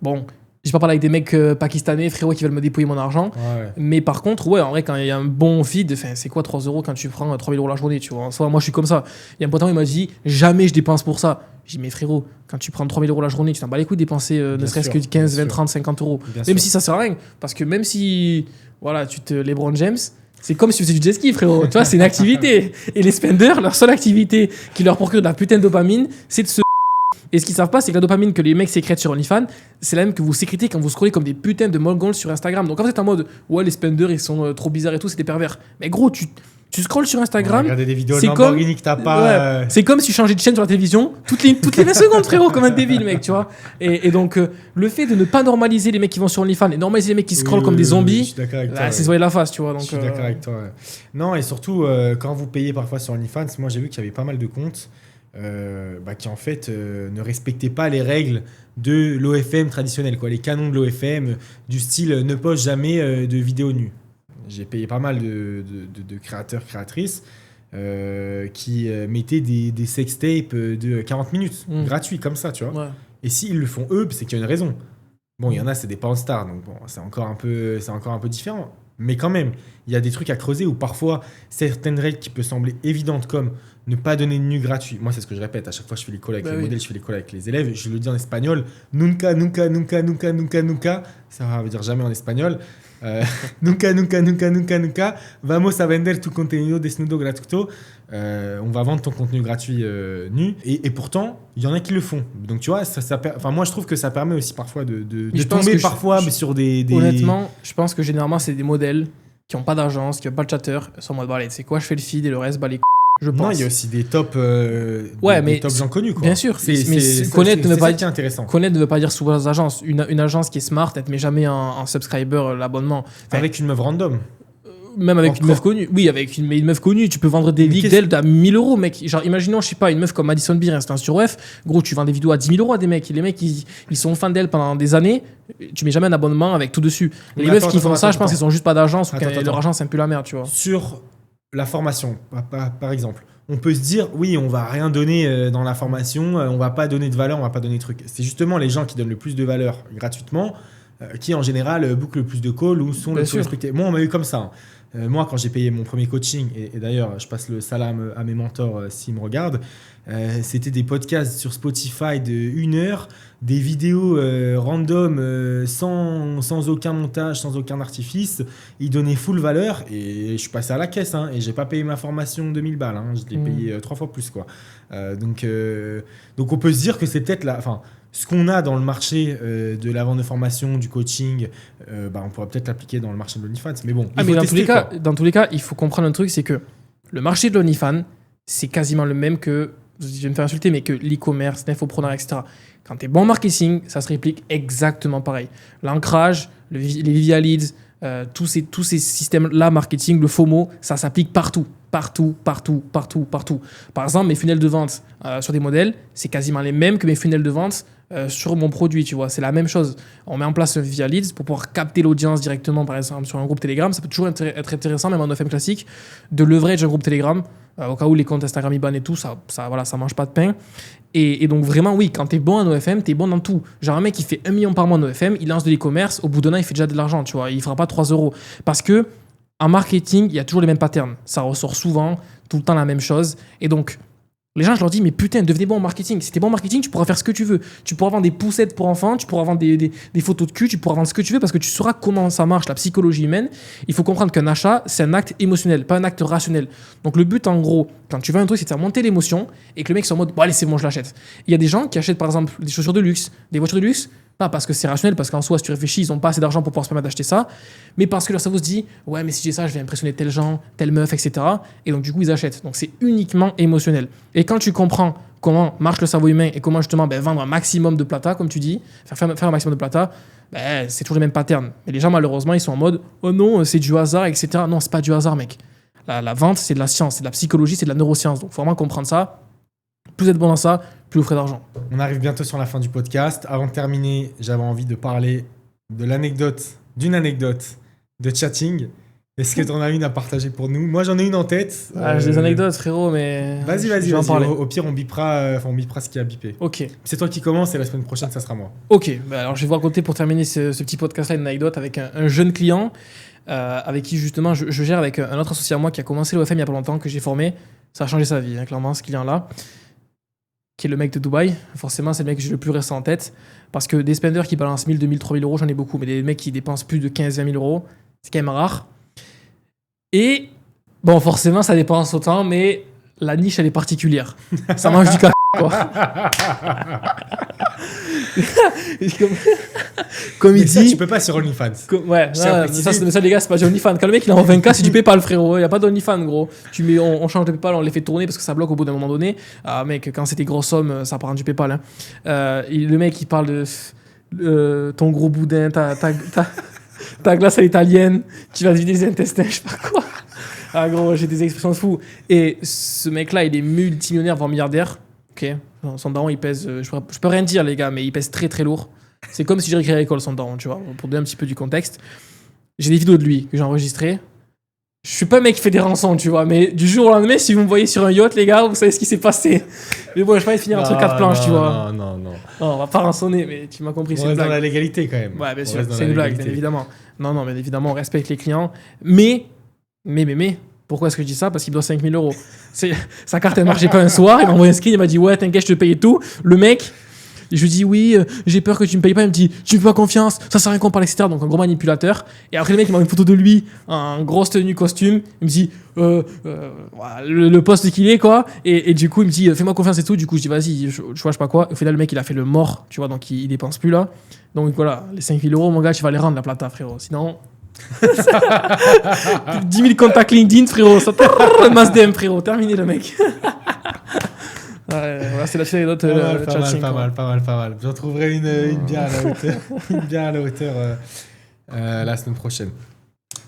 bon, j'ai pas parlé avec des mecs pakistanais, frérot, qui veulent me dépouiller mon argent, mais par contre, ouais, en vrai, quand il y a un bon feed, c'est quoi 3 euros quand tu prends 3000 € la journée, tu vois. Soit moi je suis comme ça. Il y a un pote il m'a dit, jamais je dépense pour ça. J'ai dit, mais frérot, quand tu prends 3000 € la journée, tu t'en bats les couilles de dépenser ne serait-ce que 15, 20, 30, 50 euros. Même si ça sert à rien. Parce que même si, voilà, LeBron James, c'est comme si tu faisais du jet ski, frérot. Tu vois, c'est une activité. Et les spenders, leur seule activité qui leur procure de la putain de dopamine, c'est de se. Et ce qu'ils savent pas, c'est que la dopamine que les mecs sécrètent sur OnlyFans, c'est la même que vous sécrétez quand vous scrollez comme des putains de mongols sur Instagram. Donc en fait, en mode, ouais, les spenders, ils sont trop bizarres et tout, c'est des pervers. Mais gros, tu scrolles sur Instagram. Regarder des vidéos de Lamborghini Lamborghini que t'as pas. Ouais, c'est comme si tu changeais de chaîne sur la télévision toutes les 20 secondes, frérot, comme un débile, mec, tu vois. Et donc, le fait de ne pas normaliser les mecs qui vont sur OnlyFans et normaliser les mecs qui scrollent comme des zombies, c'est se voyer la face, tu vois. Donc, je suis d'accord avec toi. Ouais. Non, et surtout, quand vous payez parfois sur OnlyFans, moi j'ai vu qu'il y avait pas mal de comptes qui en fait ne respectaient pas les règles de l'OFM traditionnel, quoi, les canons de l'OFM, du style ne poste jamais de vidéos nues. J'ai payé pas mal de créateurs, créatrices qui mettaient des sextapes de 40 minutes, gratuits comme ça, tu vois. Ouais. Et s'ils le font eux, c'est qu'il y a une raison. Bon, il y en a, c'est des porn stars, donc bon, c'est encore un peu différent. Mais quand même, il y a des trucs à creuser où parfois, certaines règles qui peuvent sembler évidentes comme ne pas donner de nu gratuit. Moi, c'est ce que je répète. À chaque fois, je fais les calls avec les modèles, je fais les calls avec les élèves. Je le dis en espagnol. Nunca, nunca, nunca, nunca, nunca, nunca. Ça veut dire jamais en espagnol. Nunca, nunca, nunca, nunca, nunca. Vamos a vender tu contenido desnudo gratuito. On va vendre ton contenu gratuit nu. Et pourtant, il y en a qui le font. Donc, tu vois, moi, je trouve que ça permet aussi parfois de tomber parfois sur des... Honnêtement, je pense que généralement, c'est des modèles qui n'ont pas d'agence, qui n'ont pas de chatter. Ils sont en mode, allez, tu sais quoi, je fais le feed et le reste, les je pense. Non, il y a aussi des tops, des tops gens connus, quoi. Bien sûr, connaître ne veut pas dire intéressant. Connaître ne veut pas dire souvent les agences. Une agence qui est smart, elle te met jamais en subscriber l'abonnement. Avec une meuf random. Même avec une meuf connue. Oui, avec une meuf connue, tu peux vendre des leaks d'elle à 1000 €, mec. Genre, imaginons, je sais pas, une meuf comme Madison Beer, instant sur OF. Gros, tu vends des vidéos à 10 000 € à des mecs. Et les mecs, ils sont fans d'elle pendant des années. Tu mets jamais un abonnement avec tout dessus. Les meufs qui font ça, je pense qu'ils sont juste pas d'agence ou que leur agence, c'est un peu la merde, tu vois. Sur la formation, par exemple. On peut se dire, oui, on va rien donner dans la formation, on va pas donner de valeur, on va pas donner de trucs. C'est justement les gens qui donnent le plus de valeur gratuitement qui, en général, bouclent le plus de calls ou sont le plus respectés. Moi, on m'a eu comme ça. Moi, quand j'ai payé mon premier coaching, et d'ailleurs, je passe le salam à mes mentors s'ils me regardent, c'était des podcasts sur Spotify de 1 heure, des vidéos random sans aucun montage, sans aucun artifice. Ils donnaient full valeur et je suis passé à la caisse et j'ai pas payé ma formation 2000 balles. Je l'ai payé 3 fois plus, quoi. Donc on peut se dire que c'est peut-être ce qu'on a dans le marché de la vente de formation, du coaching, on pourrait peut-être l'appliquer dans le marché de l'OnlyFans. Mais bon, dans tous les cas, il faut comprendre un truc, c'est que le marché de l'OnlyFans, c'est quasiment le même que, je vais me faire insulter, mais que l'e-commerce, l'infopreneur, etc. Quand tu es bon en marketing, ça se réplique exactement pareil. L'ancrage, les via leads, tous ces systèmes-là, marketing, le FOMO, ça s'applique partout. Partout. Par exemple, mes funnels de vente sur des modèles, c'est quasiment les mêmes que mes funnels de vente sur mon produit, tu vois. C'est la même chose. On met en place via leads pour pouvoir capter l'audience directement, par exemple, sur un groupe Telegram. Ça peut toujours être intéressant, même en OFM classique, de leverage un groupe Telegram, au cas où les comptes Instagram IBAN et tout, ça mange pas de pain. Et donc vraiment, oui, quand t'es bon en OFM, t'es bon dans tout. Genre un mec qui fait 1 million par mois en OFM, il lance de l'e-commerce, au bout d'un an, il fait déjà de l'argent, tu vois. Il fera pas 3 €. Parce que en marketing, il y a toujours les mêmes patterns. Ça ressort souvent, tout le temps la même chose. Et donc, Les gens, je leur dis, mais putain, devenez bon en marketing. Si t'es bon en marketing, tu pourras faire ce que tu veux. Tu pourras vendre des poussettes pour enfants, tu pourras vendre des photos de cul, tu pourras vendre ce que tu veux parce que tu sauras comment ça marche, la psychologie humaine. Il faut comprendre qu'un achat, c'est un acte émotionnel, pas un acte rationnel. Donc le but, en gros, quand tu vends un truc, c'est de faire monter l'émotion et que le mec soit en mode, bon, allez, c'est bon, je l'achète. Il y a des gens qui achètent, par exemple, des chaussures de luxe, des voitures de luxe, pas parce que c'est rationnel, parce qu'en soi, si tu réfléchis, ils n'ont pas assez d'argent pour pouvoir se permettre d'acheter ça, mais parce que leur cerveau se dit, ouais, mais si j'ai ça, je vais impressionner tel gens, telle meuf, etc. Et donc, du coup, ils achètent. Donc, c'est uniquement émotionnel. Et quand tu comprends comment marche le cerveau humain et comment justement vendre un maximum de plata, comme tu dis, faire un maximum de plata, c'est toujours les mêmes patterns. Mais les gens, malheureusement, ils sont en mode, oh non, c'est du hasard, etc. Non, c'est pas du hasard, mec. La vente, c'est de la science, c'est de la psychologie, c'est de la neuroscience. Donc, il faut vraiment comprendre ça. Plus vous êtes bon dans ça, plus vous ferez d'argent. On arrive bientôt sur la fin du podcast. Avant de terminer, j'avais envie de parler d'une anecdote de chatting. Est-ce que tu en as une à partager pour nous? Moi, j'en ai une en tête. J'ai des anecdotes, frérot, mais... Vas-y. Au pire, on bipera ce qui a bipé. Ok. C'est toi qui commence et la semaine prochaine, ça sera moi. Ok. Alors, je vais vous raconter pour terminer ce petit podcast-là une anecdote avec un jeune client avec qui, justement, je gère avec un autre associé à moi qui a commencé l'OFM il n'y a pas longtemps, que j'ai formé. Ça a changé sa vie, clairement, ce client-là, qui est le mec de Dubaï. Forcément, c'est le mec que j'ai le plus récent en tête. Parce que des spenders qui balancent 1000, 2000, 3000 euros, j'en ai beaucoup. Mais des mecs qui dépensent plus de 15, 20 000 euros, c'est quand même rare. Et, bon, forcément, ça dépense autant, mais la niche, elle est particulière. Ça mange du café, quoi. Comme il ça, dit... tu peux pas sur OnlyFans. Ouais, ça, les gars, c'est pas du OnlyFans. Quand le mec, il est en 20K, c'est du PayPal, frérot. Il n'y a pas d'OnlyFans, gros. On change de PayPal, on les fait tourner parce que ça bloque au bout d'un moment donné. Ah, mec, quand c'est des grosses sommes, ça prend du PayPal. Hein. Le mec, il parle de ton gros boudin, ta glace à l'italienne, tu vas te vider les intestins, je sais pas quoi. Ah, gros, j'ai des expressions de fou. Et ce mec-là, il est multimillionnaire, voire milliardaire. Ok. Son daron, il pèse. Je peux rien dire, les gars, mais il pèse très très lourd. C'est comme si je récréais à l'école, son daron, tu vois, pour donner un petit peu du contexte. J'ai des vidéos de lui que j'ai enregistrées. Je suis pas un mec qui fait des rançons, tu vois, mais du jour au lendemain, si vous me voyez sur un yacht, les gars, vous savez ce qui s'est passé. Mais bon, je vais pas finir entre quatre planches, tu vois. Non, on va pas rançonner, mais tu m'as compris. On reste dans la légalité quand même. Ouais, bien sûr, c'est une blague, bien évidemment. Non, mais évidemment, on respecte les clients. Mais, pourquoi est-ce que je dis ça? Parce qu'il doit 5 000 euros. Sa carte, elle marchait pas un soir, il m'a envoyé un screen, il m'a dit, ouais, t'inquiète, je te paye et tout. Le mec, je lui dis, oui, j'ai peur que tu me payes pas. Il me dit, tu me fais pas confiance, ça sert à rien qu'on parle, etc. Donc, un gros manipulateur. Et après, le mec, il m'a une photo de lui, en grosse tenue costume. Il me dit, le poste qu'il est, quoi. Et du coup, il me dit, fais-moi confiance et tout. Du coup, je dis, vas-y, je vois, je sais pas quoi. Au final, le mec, il a fait le mort, tu vois, donc il dépense plus là. Donc voilà, les 5 000 euros, mon gars, tu vas les rendre la plata, frérot. Sinon. 10 000 contacts LinkedIn, frérot. Ça masse DM, frérot. Terminé, le mec. Voilà, c'est la petite anecdote. Pas mal. J'en trouverai une bien à la hauteur, la semaine prochaine.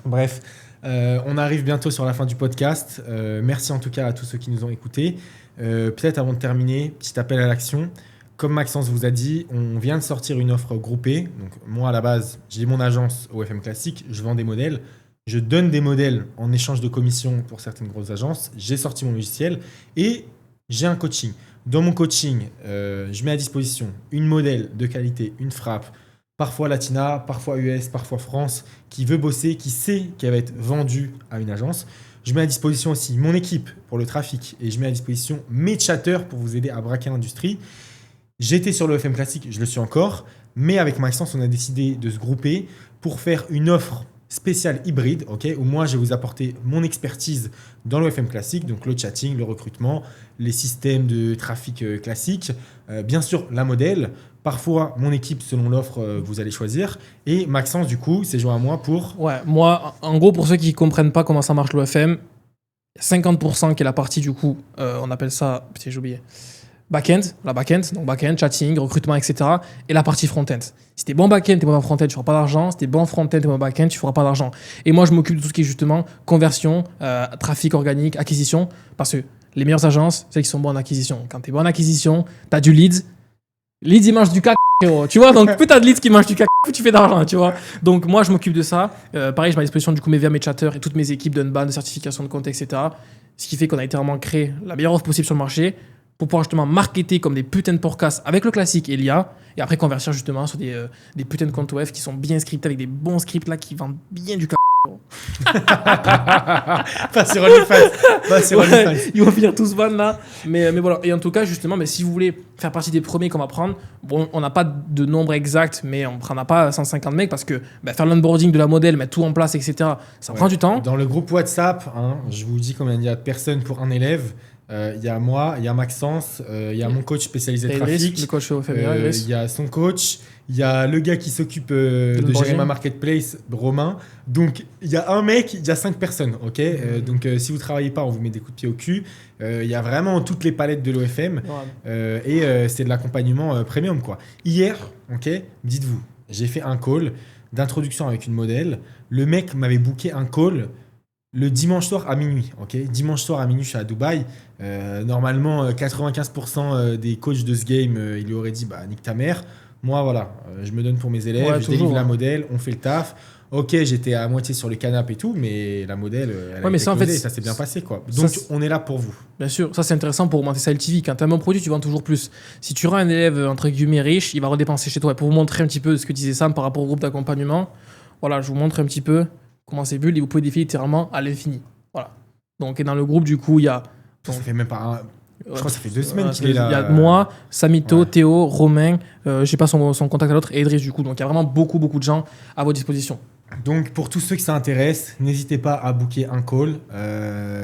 Bref, on arrive bientôt sur la fin du podcast. Merci en tout cas à tous ceux qui nous ont écoutés. Peut-être avant de terminer, petit appel à l'action. Comme Maxence vous a dit, on vient de sortir une offre groupée. Donc moi, à la base, j'ai mon agence OFM Classique. Je vends des modèles. Je donne des modèles en échange de commissions pour certaines grosses agences. J'ai sorti mon logiciel et j'ai un coaching. Dans mon coaching, je mets à disposition une modèle de qualité, une frappe, parfois Latina, parfois US, parfois France, qui veut bosser, qui sait qu'elle va être vendue à une agence. Je mets à disposition aussi mon équipe pour le trafic et je mets à disposition mes chatteurs pour vous aider à braquer l'industrie. J'étais sur le FM Classique, je le suis encore, mais avec Maxence, on a décidé de se grouper pour faire une offre spéciale hybride, où moi, je vais vous apporter mon expertise dans le FM Classique, donc le chatting, le recrutement, les systèmes de trafic classiques, bien sûr, la modèle, parfois mon équipe selon l'offre que vous allez choisir, et Maxence, du coup, s'est joint à moi pour... Ouais, moi, en gros, pour ceux qui ne comprennent pas comment ça marche l'OFM, 50% qui est la partie, du coup, on appelle ça... Putain, j'ai oublié. Back-end, donc back-end, chatting, recrutement, etc. Et la partie front-end. Si t'es bon back-end, t'es bon front-end, tu feras pas d'argent. Si t'es bon front-end, t'es bon back-end, tu feras pas d'argent. Et moi, je m'occupe de tout ce qui est justement conversion, trafic organique, acquisition. Parce que les meilleures agences, c'est qu'ils sont bons en acquisition. Quand t'es bon en acquisition, t'as du leads. Leads, ils mangent du cac, tu vois. Donc, plus t'as de leads qui mangent du cac, plus tu fais d'argent, tu vois. Donc, moi, je m'occupe de ça. Pareil, je mets à disposition du coup mes VM, mes chatteurs et toutes mes équipes d'unban, de certification de compte, etc. Ce qui fait qu'on a littéralement créé la meilleure offre possible sur le marché pour pouvoir justement marketer comme des putains de podcasts avec le classique et l'IA, et après convertir justement sur des putains de comptes web qui sont bien scriptés avec des bons scripts là qui vendent bien du c***. Pas sur OnlyFans. Ils vont finir tous ban là. Mais voilà. Et en tout cas, justement, mais si vous voulez faire partie des premiers qu'on va prendre, bon, on n'a pas de nombre exact, mais on ne prendra pas 150 mecs parce que faire l'onboarding de la modèle, mettre tout en place, etc., ça prend du temps. Dans le groupe WhatsApp, je vous dis combien il y a de personnes pour un élève. Il y a moi, il y a Maxence, il y a mon coach spécialisé trafic, le coach il y a son coach, il y a le gars qui s'occupe de gérer ma marketplace, Romain. Donc il y a un mec, il y a 5 personnes, ok. Donc si vous travaillez pas, on vous met des coups de pied au cul. Il y a vraiment toutes les palettes de l'OFM et c'est de l'accompagnement premium quoi. Hier, ok, dites-vous, j'ai fait un call d'introduction avec une modèle. Le mec m'avait booké un call. Le dimanche soir à minuit, ok. Dimanche soir à minuit, je suis à Dubaï. Normalement, 95% des coachs de ce game, il lui aurait dit nique ta mère. Moi, voilà, je me donne pour mes élèves, je délivre la modèle, on fait le taf. Ok, j'étais à moitié sur le canapé et tout, mais la modèle, elle a été ça, en fait, ça s'est bien passé, quoi. Donc, on est là pour vous. Bien sûr, ça c'est intéressant pour augmenter sa LTV. Quand tu as un bon produit, tu vends toujours plus. Si tu rends un élève, entre guillemets, riche, il va redépenser chez toi. Et pour vous montrer un petit peu ce que disait Sam par rapport au groupe d'accompagnement, voilà, je vous montre un petit peu comment c'est build et vous pouvez défiler littéralement à l'infini. Voilà. Donc, et dans le groupe, du coup, il y a. Ça fait même pas je crois que ça fait 2 semaines qu'il est là. Il y a moi, Samito, Théo, Romain, j'ai pas son contact à l'autre, et Idriss, du coup. Donc, il y a vraiment beaucoup de gens à votre disposition. Donc, pour tous ceux qui s'intéressent, n'hésitez pas à booker un call.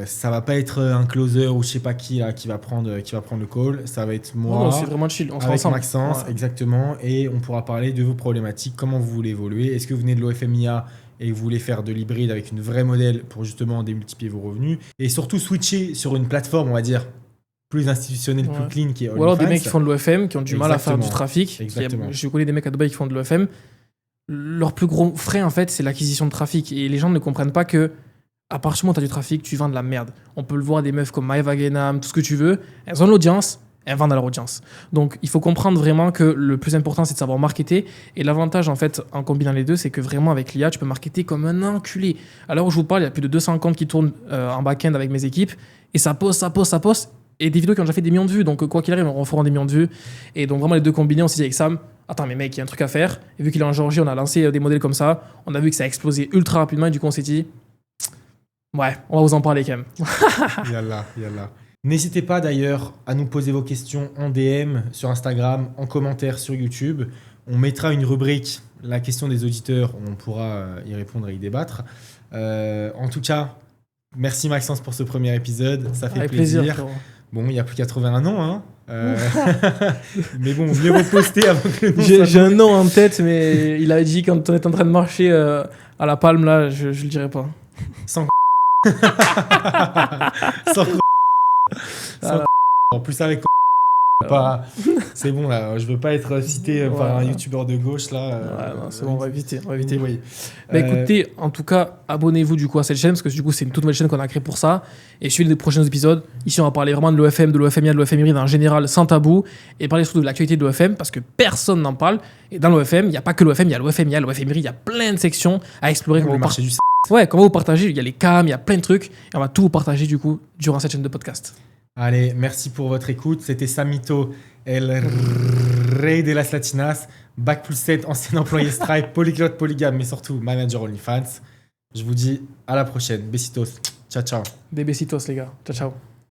Ça va pas être un closer ou je sais pas qui là, qui va prendre le call. Ça va être moi. Non, c'est vraiment chill. On sera avec ensemble. Maxence, exactement. Et on pourra parler de vos problématiques, comment vous voulez évoluer. Est-ce que vous venez de l'OFMIA et vous voulez faire de l'hybride avec une vraie modèle pour justement démultiplier vos revenus et surtout switcher sur une plateforme, on va dire, plus institutionnelle, plus clean qui est OnlyFans. Ou alors des mecs qui font de l'OFM, qui ont du mal à faire du trafic. Exactement. Je connais des mecs à Dubaï qui font de l'OFM. Leur plus gros frais, en fait, c'est l'acquisition de trafic. Et les gens ne comprennent pas que, à partir du moment où tu as du trafic, tu vends de la merde. On peut le voir, des meufs comme Maëva Genam, tout ce que tu veux. Elles ont de l'audience, elles vendent à leur audience. Donc, il faut comprendre vraiment que le plus important, c'est de savoir marketer. Et l'avantage, en fait, en combinant les deux, c'est que vraiment, avec l'IA, tu peux marketer comme un enculé. À l'heure où je vous parle, il y a plus de 200 comptes qui tournent en back-end avec mes équipes. Et ça poste. Et des vidéos qui ont déjà fait des millions de vues. Donc, quoi qu'il arrive, on refera des millions de vues. Et donc, vraiment, les deux combinés, on s'est dit avec Sam, attends, mais mec, il y a un truc à faire. Et vu qu'il est en Géorgie, on a lancé des modèles comme ça. On a vu que ça a explosé ultra rapidement. Et du coup, on s'est dit, ouais, on va vous en parler quand même. Yallah. N'hésitez pas d'ailleurs à nous poser vos questions en DM sur Instagram, en commentaire sur YouTube. On mettra une rubrique, la question des auditeurs, on pourra y répondre et y débattre. En tout cas, merci Maxence pour ce premier épisode, ça fait avec plaisir. Bon, il n'y a plus qu'à trouver un nom, hein. Mais bon, mieux vaut poster avant que le nom j'ai un nom en tête, mais il a dit quand on est en train de marcher à la palme, là, je le dirai pas. Sans en plus avec c'est bon là, je veux pas être cité par un youtubeur de gauche là. Non, c'est bon, on va éviter. Oui. Écoutez, en tout cas, abonnez-vous du coup à cette chaîne parce que du coup c'est une toute nouvelle chaîne qu'on a créée pour ça. Et suivez les prochains épisodes. Ici on va parler vraiment de l'OFM, de l'OFMIA, de l'OFM hybride en général sans tabou et parler surtout de l'actualité de l'OFM parce que personne n'en parle. Et dans l'OFM, il n'y a pas que l'OFM, il y a l'OFMIA, l'OFM hybride, il y a plein de sections à explorer. Le marché du comment vous partagez, il y a les cams, il y a plein de trucs et on va tout vous partager du coup durant cette chaîne de podcast. Allez, merci pour votre écoute. C'était Samito, el rey de las latinas, Bac plus 7, ancien employé Stripe, polyglotte, polygame, mais surtout manager OnlyFans. Je vous dis à la prochaine. Besitos. Ciao, ciao. Des besitos les gars. Ciao, ciao.